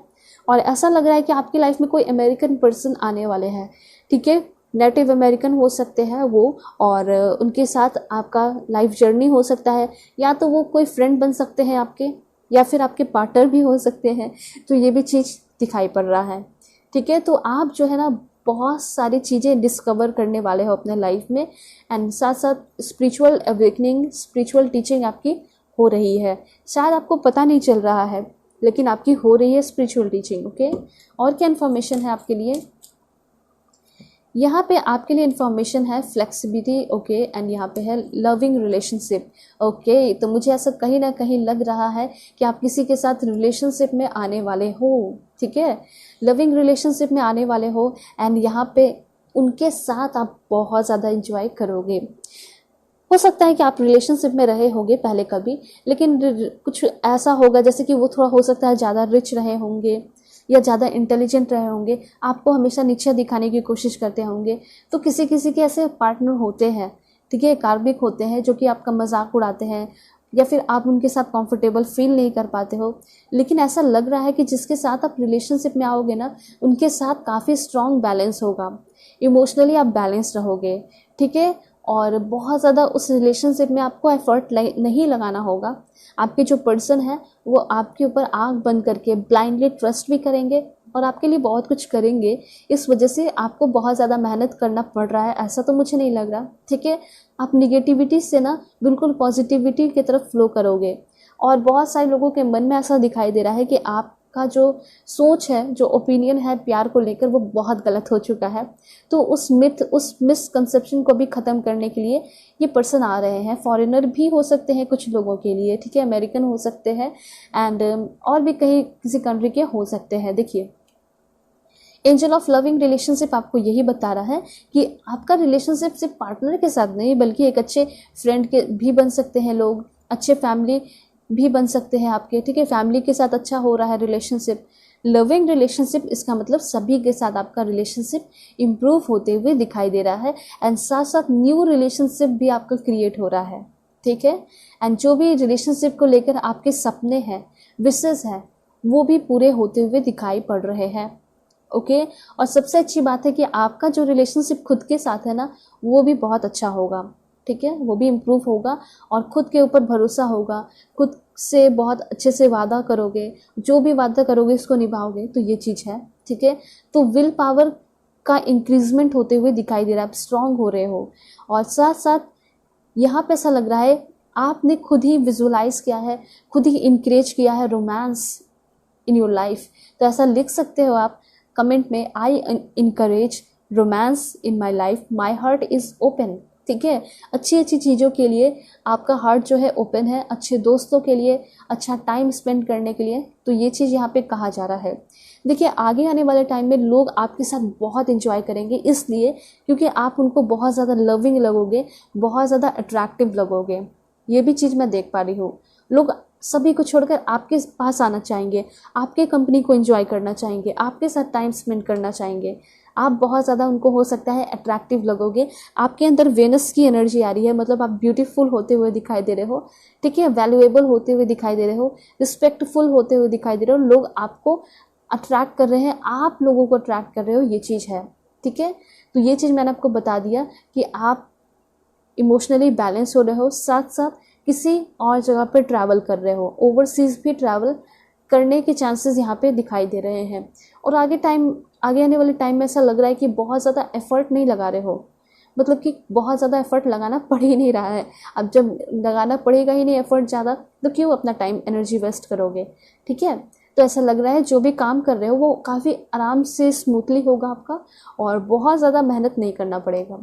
और ऐसा लग रहा है कि आपकी लाइफ में कोई अमेरिकन पर्सन आने वाले हैं। ठीक है। नेटिव अमेरिकन हो सकते हैं वो, और उनके साथ आपका लाइफ जर्नी हो सकता है, या तो वो कोई फ्रेंड बन सकते हैं आपके, या फिर आपके पार्टनर भी हो सकते हैं। तो ये भी चीज़ दिखाई पड़ रहा है। ठीक है। तो आप जो है ना बहुत सारी चीज़ें डिस्कवर करने वाले हो अपने लाइफ में, एंड साथ साथ स्पिरिचुअल अवेकनिंग, स्पिरिचुअल टीचिंग आपकी हो रही है। शायद आपको पता नहीं चल रहा है, लेकिन आपकी हो रही है स्पिरिचुअल टीचिंग। ओके। और क्या इन्फॉर्मेशन है आपके लिए? यहाँ पे आपके लिए इन्फॉर्मेशन है फ्लेक्सिबिलिटी। ओके। एंड यहाँ पे है लविंग रिलेशनशिप। ओके। तो मुझे ऐसा कहीं ना कहीं लग रहा है कि आप किसी के साथ रिलेशनशिप में आने वाले हो। ठीक है। लविंग रिलेशनशिप में आने वाले हो, एंड यहाँ पे उनके साथ आप बहुत ज़्यादा इंजॉय करोगे। हो सकता है कि आप रिलेशनशिप में रहे होंगे पहले कभी, लेकिन कुछ ऐसा होगा जैसे कि वो थोड़ा हो सकता है ज़्यादा रिच रहे होंगे या ज़्यादा इंटेलिजेंट रहे होंगे, आपको हमेशा नीचा दिखाने की कोशिश करते होंगे। तो किसी किसी के ऐसे पार्टनर होते हैं, ठीक है, कार्मिक होते हैं, जो कि आपका मजाक उड़ाते हैं, या फिर आप उनके साथ कंफर्टेबल फील नहीं कर पाते हो। लेकिन ऐसा लग रहा है कि जिसके साथ आप रिलेशनशिप में आओगे ना, उनके साथ काफ़ी स्ट्रॉन्ग बैलेंस होगा, इमोशनली आप बैलेंस रहोगे। ठीक है। और बहुत ज़्यादा उस रिलेशनशिप में आपको एफर्ट नहीं लगाना होगा। आपके जो पर्सन है वो आपके ऊपर आंख बंद करके ब्लाइंडली ट्रस्ट भी करेंगे और आपके लिए बहुत कुछ करेंगे। इस वजह से आपको बहुत ज़्यादा मेहनत करना पड़ रहा है, ऐसा तो मुझे नहीं लग रहा। ठीक है। आप निगेटिविटी से ना बिल्कुल पॉजिटिविटी की तरफ फ्लो करोगे। और बहुत सारे लोगों के मन में ऐसा दिखाई दे रहा है कि आपका जो सोच है, जो ओपिनियन है प्यार को लेकर, वो बहुत गलत हो चुका है। तो उस मिथ, उस मिसकंसेप्शन को भी ख़त्म करने के लिए ये पर्सन आ रहे हैं। फॉरेनर भी हो सकते हैं कुछ लोगों के लिए, ठीक है, अमेरिकन हो सकते हैं, एंड और भी कहीं किसी कंट्री के हो सकते हैं। देखिए, एंजल ऑफ लविंग रिलेशनशिप आपको यही बता रहा है कि आपका रिलेशनशिप सिर्फ पार्टनर के साथ नहीं, बल्कि एक अच्छे फ्रेंड के भी बन सकते हैं लोग, अच्छे फैमिली भी बन सकते हैं आपके। ठीक है। फैमिली के साथ अच्छा हो रहा है रिलेशनशिप। लविंग रिलेशनशिप, इसका मतलब सभी के साथ आपका रिलेशनशिप इम्प्रूव होते हुए दिखाई दे रहा है, एंड साथ साथ न्यू रिलेशनशिप भी आपका क्रिएट हो रहा है। ठीक है। एंड जो भी रिलेशनशिप को लेकर आपके सपने हैं, विशेस हैं, वो भी पूरे होते हुए दिखाई पड़ रहे हैं। ओके। और सबसे अच्छी बात है कि आपका जो रिलेशनशिप खुद के साथ है ना, वो भी बहुत अच्छा होगा। ठीक है। वो भी इम्प्रूव होगा और खुद के ऊपर भरोसा होगा, खुद से बहुत अच्छे से वादा करोगे, जो भी वादा करोगे उसको निभाओगे। तो ये चीज़ है। ठीक है। तो विल पावर का इंक्रीजमेंट होते हुए दिखाई दे रहा है, आप स्ट्रांग हो रहे हो। और साथ साथ यहाँ पे ऐसा लग रहा है आपने खुद ही विजुलाइज किया है, खुद ही इंकरेज किया है रोमांस इन योर लाइफ। तो ऐसा लिख सकते हो आप कमेंट में, I encourage romance in my life, my heart is open. ठीक है। अच्छी अच्छी चीज़ों के लिए आपका हार्ट जो है ओपन है, अच्छे दोस्तों के लिए, अच्छा टाइम स्पेंड करने के लिए। तो ये चीज़ यहाँ पे कहा जा रहा है। देखिए, आगे आने वाले टाइम में लोग आपके साथ बहुत इंजॉय करेंगे, इसलिए क्योंकि आप उनको बहुत ज़्यादा लविंग लगोगे, बहुत ज़्यादा अट्रैक्टिव लगोगे। ये भी चीज़ मैं देख पा रही हूँ। लोग सभी को छोड़कर आपके पास आना चाहेंगे, आपके कंपनी को एंजॉय करना चाहेंगे, आपके साथ टाइम स्पेंड करना चाहेंगे। आप बहुत ज़्यादा उनको, हो सकता है, अट्रैक्टिव लगोगे। आपके अंदर वेनस की एनर्जी आ रही है, मतलब आप ब्यूटीफुल होते हुए दिखाई दे रहे हो। ठीक है। वैल्यूएबल होते हुए दिखाई दे रहे हो, रिस्पेक्टफुल होते हुए दिखाई दे रहे हो। लोग आपको अट्रैक्ट कर रहे हैं, आप लोगों को अट्रैक्ट कर रहे हो, ये चीज़ है। ठीक है। तो ये चीज़ मैंने आपको बता दिया कि आप इमोशनली बैलेंस हो रहे हो, साथ साथ किसी और जगह पर ट्रैवल कर रहे हो, ओवरसीज भी ट्रैवल करने के चांसेस यहाँ पे दिखाई दे रहे हैं। और आगे आने वाले टाइम में ऐसा लग रहा है कि बहुत ज़्यादा एफर्ट नहीं लगा रहे हो, मतलब कि बहुत ज़्यादा एफर्ट लगाना पड़ ही नहीं रहा है। अब जब लगाना पड़ेगा ही नहीं एफर्ट ज़्यादा, तो क्यों अपना टाइम एनर्जी वेस्ट करोगे। ठीक है। तो ऐसा लग रहा है जो भी काम कर रहे हो वो काफ़ी आराम से, स्मूथली होगा आपका, और बहुत ज़्यादा मेहनत नहीं करना पड़ेगा।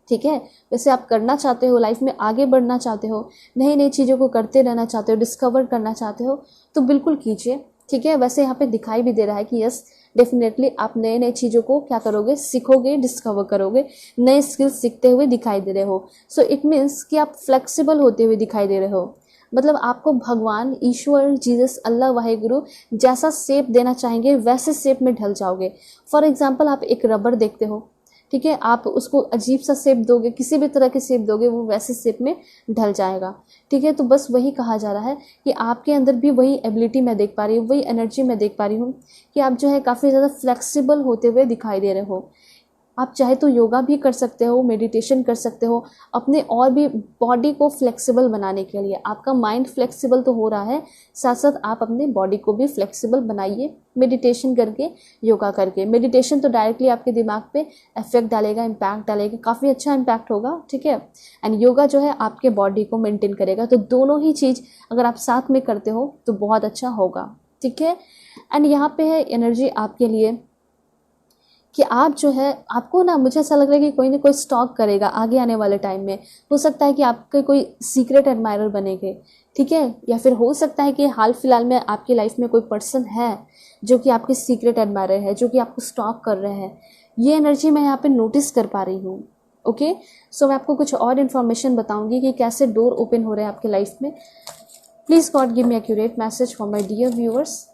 ठीक है। वैसे आप करना चाहते हो, लाइफ में आगे बढ़ना चाहते हो, नई नई चीज़ों को करते रहना चाहते हो, डिस्कवर करना चाहते हो, तो बिल्कुल कीजिए, ठीक है। वैसे यहाँ पे दिखाई भी दे रहा है कि यस डेफिनेटली आप नए नए चीज़ों को क्या करोगे, सीखोगे, डिस्कवर करोगे, नए स्किल्स सीखते हुए दिखाई दे रहे हो। सो इट मीन्स कि आप फ्लेक्सिबल होते हुए दिखाई दे रहे हो। मतलब आपको भगवान, ईश्वर, जीसस, अल्लाह, वाहेगुरु जैसा शेप देना चाहेंगे वैसे शेप में ढल जाओगे। फॉर एग्जाम्पल आप एक रबर देखते हो, ठीक है, आप उसको अजीब सा शेप दोगे, किसी भी तरह के शेप दोगे, वो वैसे शेप में ढल जाएगा, ठीक है। तो बस वही कहा जा रहा है कि आपके अंदर भी वही एबिलिटी मैं देख पा रही हूँ, वही एनर्जी मैं देख पा रही हूँ कि आप जो है काफ़ी ज़्यादा फ्लेक्सिबल होते हुए दिखाई दे रहे हो। आप चाहे तो योगा भी कर सकते हो, मेडिटेशन कर सकते हो, अपने और भी बॉडी को फ्लेक्सिबल बनाने के लिए। आपका माइंड फ्लेक्सिबल तो हो रहा है, साथ साथ आप अपने बॉडी को भी फ्लेक्सिबल बनाइए मेडिटेशन करके, योगा करके। मेडिटेशन तो डायरेक्टली आपके दिमाग पे इफेक्ट डालेगा, इम्पैक्ट डालेगा, काफ़ी अच्छा इम्पैक्ट होगा, ठीक है। एंड योगा जो है आपके बॉडी को मेंटेन करेगा। तो दोनों ही चीज़ अगर आप साथ में करते हो तो बहुत अच्छा होगा, ठीक है। एंड यहाँ पे है एनर्जी आपके लिए कि आप जो है, आपको ना, मुझे ऐसा लग रहा है कि कोई ना कोई स्टॉक करेगा आगे आने वाले टाइम में। हो सकता है कि आपके कोई सीक्रेट एडमायरर बनेंगे, ठीक है, या फिर हो सकता है कि हाल फिलहाल में आपकी लाइफ में कोई पर्सन है जो कि आपके सीक्रेट एडमायरर है, जो कि आपको स्टॉक कर रहे हैं। ये एनर्जी मैं यहाँ पे नोटिस कर पा रही हूँ, ओके। सो मैं आपको कुछ और इन्फॉर्मेशन बताऊँगी कि कैसे डोर ओपन हो रहे हैं आपके लाइफ में। Please God give me accurate message for my dear viewers.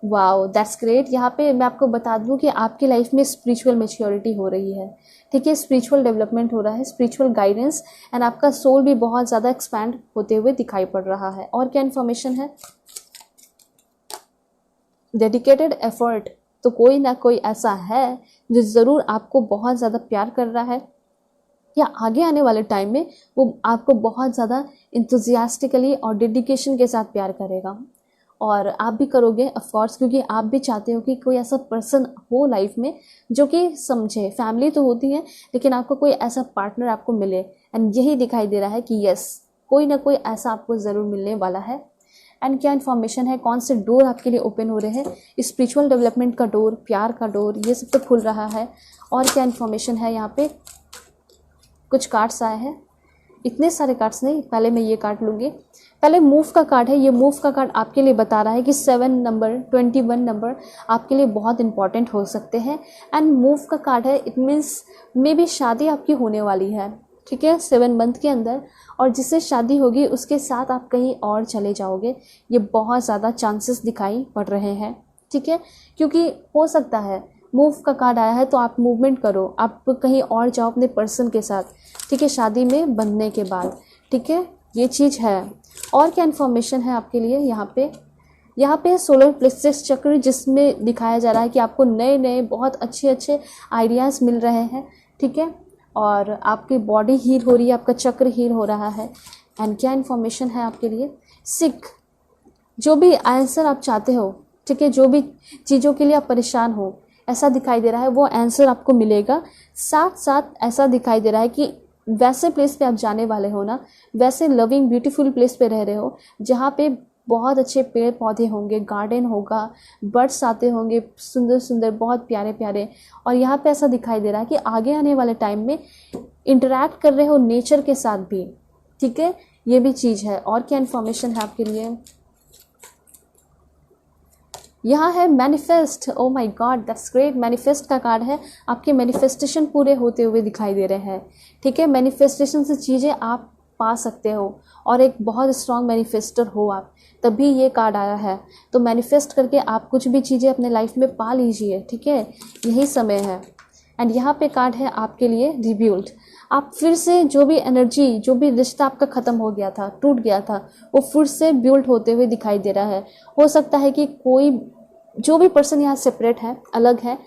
Wow, that's great. यहाँ पे मैं आपको बता दूँ कि आपकी लाइफ में स्पिरिचुअल मैच्योरिटी हो रही है, ठीक है, स्पिरिचुअल डेवलपमेंट हो रहा है, स्पिरिचुअल गाइडेंस, एंड आपका सोल भी बहुत ज़्यादा एक्सपैंड होते हुए दिखाई पड़ रहा है। और क्या इन्फॉर्मेशन है, डेडिकेटेड एफर्ट, तो कोई ना कोई ऐसा है जो ज़रूर आपको बहुत ज़्यादा प्यार कर रहा है, या आगे आने वाले टाइम में वो आपको बहुत ज़्यादा इंथुजियास्टिकली और डेडिकेशन के साथ प्यार करेगा। और आप भी करोगे ऑफ कोर्स, क्योंकि आप भी चाहते हो कि कोई ऐसा पर्सन हो लाइफ में जो कि समझे। फैमिली तो होती है, लेकिन आपको कोई ऐसा पार्टनर आपको मिले, एंड यही दिखाई दे रहा है कि यस कोई ना कोई ऐसा आपको ज़रूर मिलने वाला है। एंड क्या इन्फॉर्मेशन है, कौन से डोर आपके लिए ओपन हो रहे हैं, स्पिरिचुअल डेवलपमेंट का डोर, प्यार का डोर, ये सब तो खुल रहा है। और क्या इन्फॉर्मेशन है, यहाँ पे कुछ कार्ड्स आए हैं, इतने सारे कार्ड्स नहीं, पहले मैं ये कार्ड लूँगी। पहले मूव का कार्ड है, ये मूव का कार्ड आपके लिए बता रहा है कि 7 नंबर, 21 नंबर आपके लिए बहुत इंपॉर्टेंट हो सकते हैं। एंड मूव का कार्ड है, इट मीन्स मे बी शादी आपकी होने वाली है, ठीक है, 7 मंथ के अंदर, और जिससे शादी होगी उसके साथ आप कहीं और चले जाओगे, ये बहुत ज़्यादा चांसेस दिखाई पड़ रहे हैं, ठीक है। क्योंकि हो सकता है मूव का कार्ड आया है तो आप मूवमेंट करो, आप कहीं और जाओ अपने पर्सन के साथ, ठीक है, शादी में बंधने के बाद, ठीक है, ये चीज़ है। और क्या इन्फॉर्मेशन है आपके लिए, यहाँ पे सोलर प्लेक्सस चक्र, जिसमें दिखाया जा रहा है कि आपको नए नए बहुत अच्छे अच्छे आइडियाज़ मिल रहे हैं, ठीक है, और आपकी बॉडी हील हो रही है, आपका चक्र हील हो रहा है। एंड क्या इन्फॉर्मेशन है आपके लिए, सिक, जो भी आंसर आप चाहते हो, ठीक है, जो भी चीज़ों के लिए आप परेशान हो, ऐसा दिखाई दे रहा है वो आंसर आपको मिलेगा। साथ साथ ऐसा दिखाई दे रहा है कि वैसे प्लेस पे आप जाने वाले हो ना, वैसे लविंग ब्यूटीफुल प्लेस पे रह रहे हो जहाँ पे बहुत अच्छे पेड़ पौधे होंगे, गार्डन होगा, बर्ड्स आते होंगे सुंदर सुंदर, बहुत प्यारे प्यारे। और यहाँ पे ऐसा दिखाई दे रहा है कि आगे आने वाले टाइम में इंटरैक्ट कर रहे हो नेचर के साथ भी, ठीक है, ये भी चीज़ है। और क्या इन्फॉर्मेशन है आपके लिए, यहाँ है manifest. Oh my God, that's great. Manifest का कार्ड है, आपके मैनिफेस्टेशन पूरे होते हुए दिखाई दे रहे हैं, ठीक है। मैनिफेस्टेशन से चीज़ें आप पा सकते हो, और एक बहुत स्ट्रॉन्ग मैनिफेस्टर हो आप, तभी ये कार्ड आया है। तो मैनिफेस्ट करके आप कुछ भी चीज़ें अपने लाइफ में पा लीजिए, ठीक है, यही समय है। एंड यहाँ पे कार्ड है आपके लिए रिब्यूल्ड। आप फिर से जो भी एनर्जी, जो भी रिश्ता आपका ख़त्म हो गया था, टूट गया था, वो फिर से बिल्ड होते हुए दिखाई दे रहा है। हो सकता है कि कोई, जो भी पर्सन यहाँ सेपरेट है, अलग है,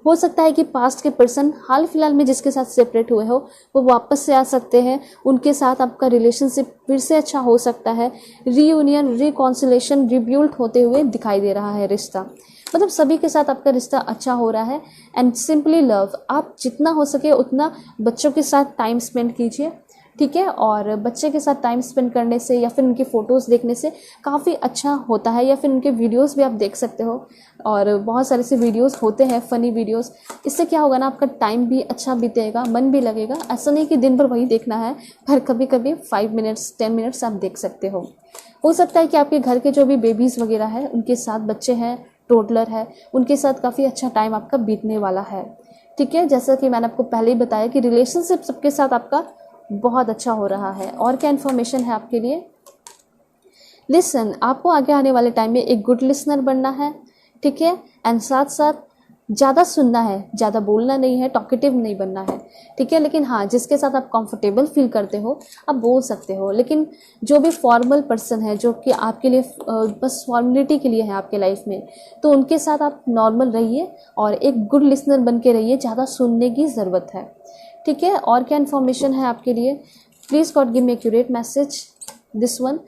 हो सकता है कि पास्ट के पर्सन हाल फिलहाल में जिसके साथ सेपरेट हुए हो वो वापस से आ सकते हैं, उनके साथ आपका रिलेशनशिप फिर से अच्छा हो सकता है। रीयूनियन, रिकॉन्सिलेशन, रिब्यूल्ड होते हुए दिखाई दे रहा है रिश्ता, मतलब सभी के साथ आपका रिश्ता अच्छा हो रहा है। एंड सिंपली लव, आप जितना हो सके उतना बच्चों के साथ टाइम स्पेंड कीजिए, ठीक है। और बच्चे के साथ टाइम स्पेंड करने से या फिर उनकी फ़ोटोज़ देखने से काफ़ी अच्छा होता है, या फिर उनके वीडियोस भी आप देख सकते हो। और बहुत सारे से वीडियोस होते हैं, फ़नी वीडियोस। इससे क्या होगा ना, आपका टाइम भी अच्छा बीतेगा, मन भी लगेगा। ऐसा नहीं कि दिन भर वही देखना है, पर कभी कभी 5 मिनट्स 10 मिनट्स आप देख सकते हो सकता है कि आपके घर के जो भी बेबीज़ वगैरह हैं, उनके साथ बच्चे हैं, टोडलर है, उनके साथ काफ़ी अच्छा टाइम आपका बीतने वाला है। ठीक है, जैसा कि मैंने आपको पहले ही बताया कि रिलेशनशिप सबके साथ आपका बहुत अच्छा हो रहा है। और क्या इन्फॉर्मेशन है आपके लिए? लिसन, आपको आगे आने वाले टाइम में एक गुड लिसनर बनना है। ठीक है, एंड साथ साथ ज़्यादा सुनना है, ज़्यादा बोलना नहीं है, टॉकेटिव नहीं बनना है। ठीक है, लेकिन हाँ, जिसके साथ आप कंफर्टेबल फील करते हो आप बोल सकते हो। लेकिन जो भी फॉर्मल पर्सन है, जो कि आपके लिए बस फॉर्मेलिटी के लिए है आपके लाइफ में, तो उनके साथ आप नॉर्मल रहिए और एक गुड लिसनर बन के रहिए, ज़्यादा सुनने की ज़रूरत है। ठीक है, और क्या इन्फॉर्मेशन है आपके लिए? Please God give me accurate message. This one,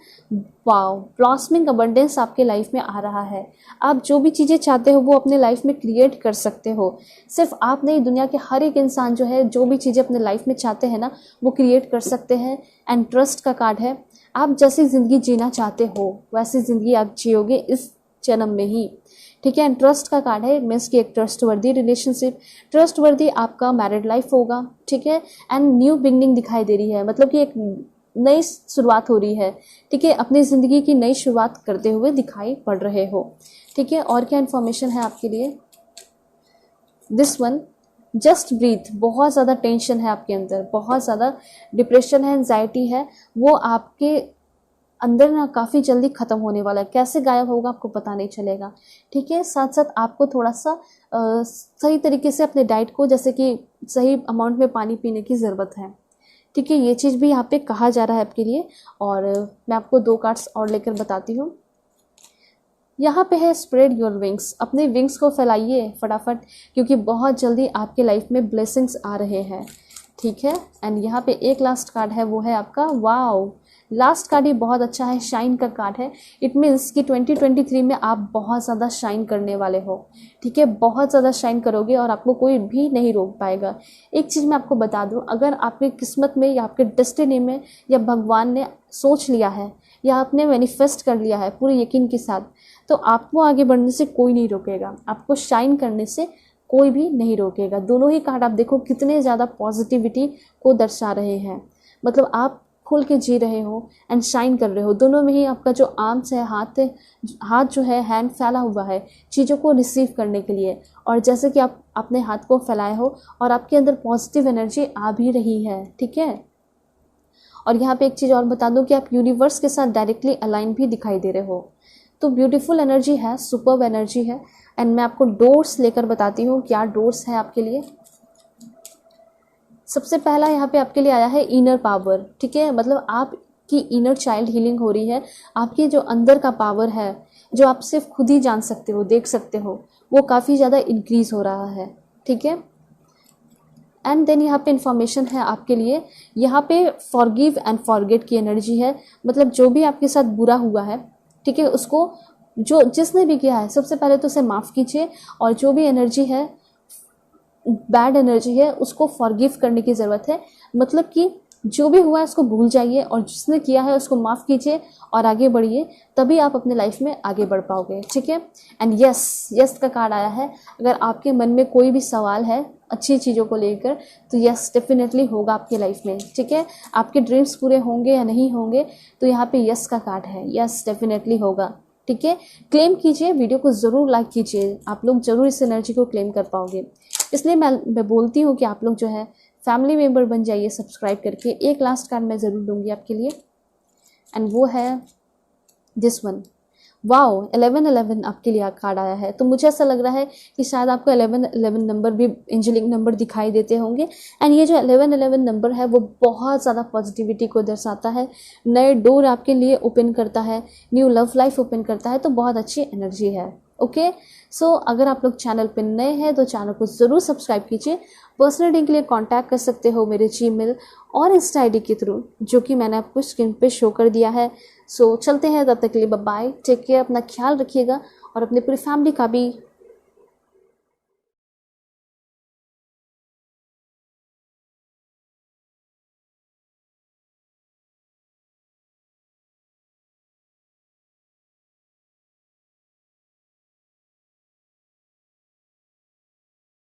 wow, blossoming abundance आपके लाइफ में आ रहा है। आप जो भी चीज़ें चाहते हो वो अपने लाइफ में क्रिएट कर सकते हो। सिर्फ आप नहीं, दुनिया के हर एक इंसान जो है जो भी चीज़ें अपने लाइफ में चाहते हैं ना, वो क्रिएट कर सकते हैं। एंड ट्रस्ट का कार्ड है। आप जैसी ज़िंदगी जीना चाहते हो वैसी ज़िंदगी आप जियोगे इस जन्म में ही। ठीक है, एंड ट्रस्ट का कार्ड है, मीन्स कि एक ट्रस्टवर्दी रिलेशनशिप, ट्रस्टवर्दी आपका मैरिड लाइफ होगा। ठीक है, एंड न्यू बिगनिंग दिखाई दे रही है, मतलब कि एक नई शुरुआत हो रही है। ठीक है, अपनी ज़िंदगी की नई शुरुआत करते हुए दिखाई पड़ रहे हो। ठीक है, और क्या इन्फॉर्मेशन है आपके लिए? This one, just breathe. बहुत ज़्यादा टेंशन है आपके अंदर, बहुत ज़्यादा डिप्रेशन है, एंजाइटी है, वो आपके अंदर ना काफ़ी जल्दी ख़त्म होने वाला है। कैसे गायब होगा आपको पता नहीं चलेगा। ठीक है, साथ साथ आपको थोड़ा सा सही तरीके से अपने डाइट को, जैसे कि सही अमाउंट में पानी पीने की ज़रूरत है। ठीक है, ये चीज़ भी यहाँ पे कहा जा रहा है आपके लिए। और मैं आपको 2 कार्ड्स और लेकर बताती हूँ। यहाँ पे है स्प्रेड योर विंग्स। अपने विंग्स को फैलाइए फटाफट, क्योंकि बहुत जल्दी आपके लाइफ में ब्लेसिंग्स आ रहे हैं। ठीक है, एंड यहाँ पे एक लास्ट कार्ड है, वो है आपका वाओ। लास्ट कार्ड ही बहुत अच्छा है, शाइन का कार्ड है। इट मीन्स कि 2023 में आप बहुत ज़्यादा शाइन करने वाले हो। ठीक है, बहुत ज़्यादा शाइन करोगे और आपको कोई भी नहीं रोक पाएगा। एक चीज़ मैं आपको बता दूं, अगर आपकी किस्मत में या आपके डेस्टिनी में या भगवान ने सोच लिया है या आपने मैनिफेस्ट कर लिया है पूरे यकीन के साथ, तो आपको आगे बढ़ने से कोई नहीं रोकेगा, आपको शाइन करने से कोई भी नहीं रोकेगा। दोनों ही कार्ड आप देखो कितने ज़्यादा पॉजिटिविटी को दर्शा रहे हैं। मतलब आप खुल के जी रहे हो एंड शाइन कर रहे हो। दोनों में ही आपका जो आर्म्स है, हाथ जो है, हैंड फैला हुआ है चीज़ों को रिसीव करने के लिए। और जैसे कि आप अपने हाथ को फैलाए हो और आपके अंदर पॉजिटिव एनर्जी आ भी रही है। ठीक है, और यहाँ पे एक चीज़ और बता दूं कि आप यूनिवर्स के साथ डायरेक्टली अलाइन भी दिखाई दे रहे हो। तो ब्यूटीफुल एनर्जी है, सुपर्ब एनर्जी है। एंड मैं आपको डोर्स लेकर बताती हूँ क्या डोर्स है आपके लिए। सबसे पहला यहाँ पे आपके लिए आया है इनर पावर। ठीक है, मतलब आपकी इनर चाइल्ड हीलिंग हो रही है। आपकी जो अंदर का पावर है, जो आप सिर्फ खुद ही जान सकते हो, देख सकते हो, वो काफ़ी ज़्यादा इंक्रीज हो रहा है। ठीक है, एंड देन यहाँ पे इंफॉर्मेशन है आपके लिए। यहाँ पे फॉरगिव एंड फॉरगेट की एनर्जी है। मतलब जो भी आपके साथ बुरा हुआ है, ठीक है, उसको जो जिसने भी किया है, सबसे पहले तो उसे माफ़ कीजिए। और जो भी एनर्जी है, बैड एनर्जी है, उसको फॉरगिव करने की ज़रूरत है। मतलब कि जो भी हुआ है उसको भूल जाइए और जिसने किया है उसको माफ़ कीजिए और आगे बढ़िए, तभी आप अपने लाइफ में आगे बढ़ पाओगे। ठीक है, एंड यस का कार्ड आया है। अगर आपके मन में कोई भी सवाल है अच्छी चीज़ों को लेकर, तो यस डेफिनेटली होगा आपके लाइफ में। ठीक है, आपके ड्रीम्स पूरे होंगे या नहीं होंगे, तो यहाँ पे यस का कार्ड है, यस डेफिनेटली होगा। ठीक है, क्लेम कीजिए, वीडियो को ज़रूर लाइक कीजिए, आप लोग ज़रूर इस एनर्जी को क्लेम कर पाओगे। इसलिए मैं बोलती हूँ कि आप लोग जो है फैमिली मेम्बर बन जाइए सब्सक्राइब करके। एक लास्ट कार्ड मैं ज़रूर दूंगी आपके लिए, एंड वो है दिस वन। वाओ, 1111 आपके लिए कार्ड आया है। तो मुझे ऐसा लग रहा है कि शायद आपको 1111 नंबर भी एंजेलिक नंबर दिखाई देते होंगे। एंड ये जो 1111 नंबर है वो बहुत ज़्यादा पॉजिटिविटी को दर्शाता है, नए डोर आपके लिए ओपन करता है, न्यू लव लाइफ ओपन करता है। तो बहुत अच्छी एनर्जी है। ओके, सो अगर आप लोग चैनल पे नए हैं तो चैनल को ज़रूर सब्सक्राइब कीजिए। पर्सनल रीडिंग के लिए कांटेक्ट कर सकते हो मेरे जीमेल और इंस्टा आईडी के थ्रू, जो कि मैंने आपको स्क्रीन पे शो कर दिया है। सो चलते हैं, तब तक के लिए बाय बाय, टेक केयर, अपना ख्याल रखिएगा और अपनी पूरी फैमिली का भी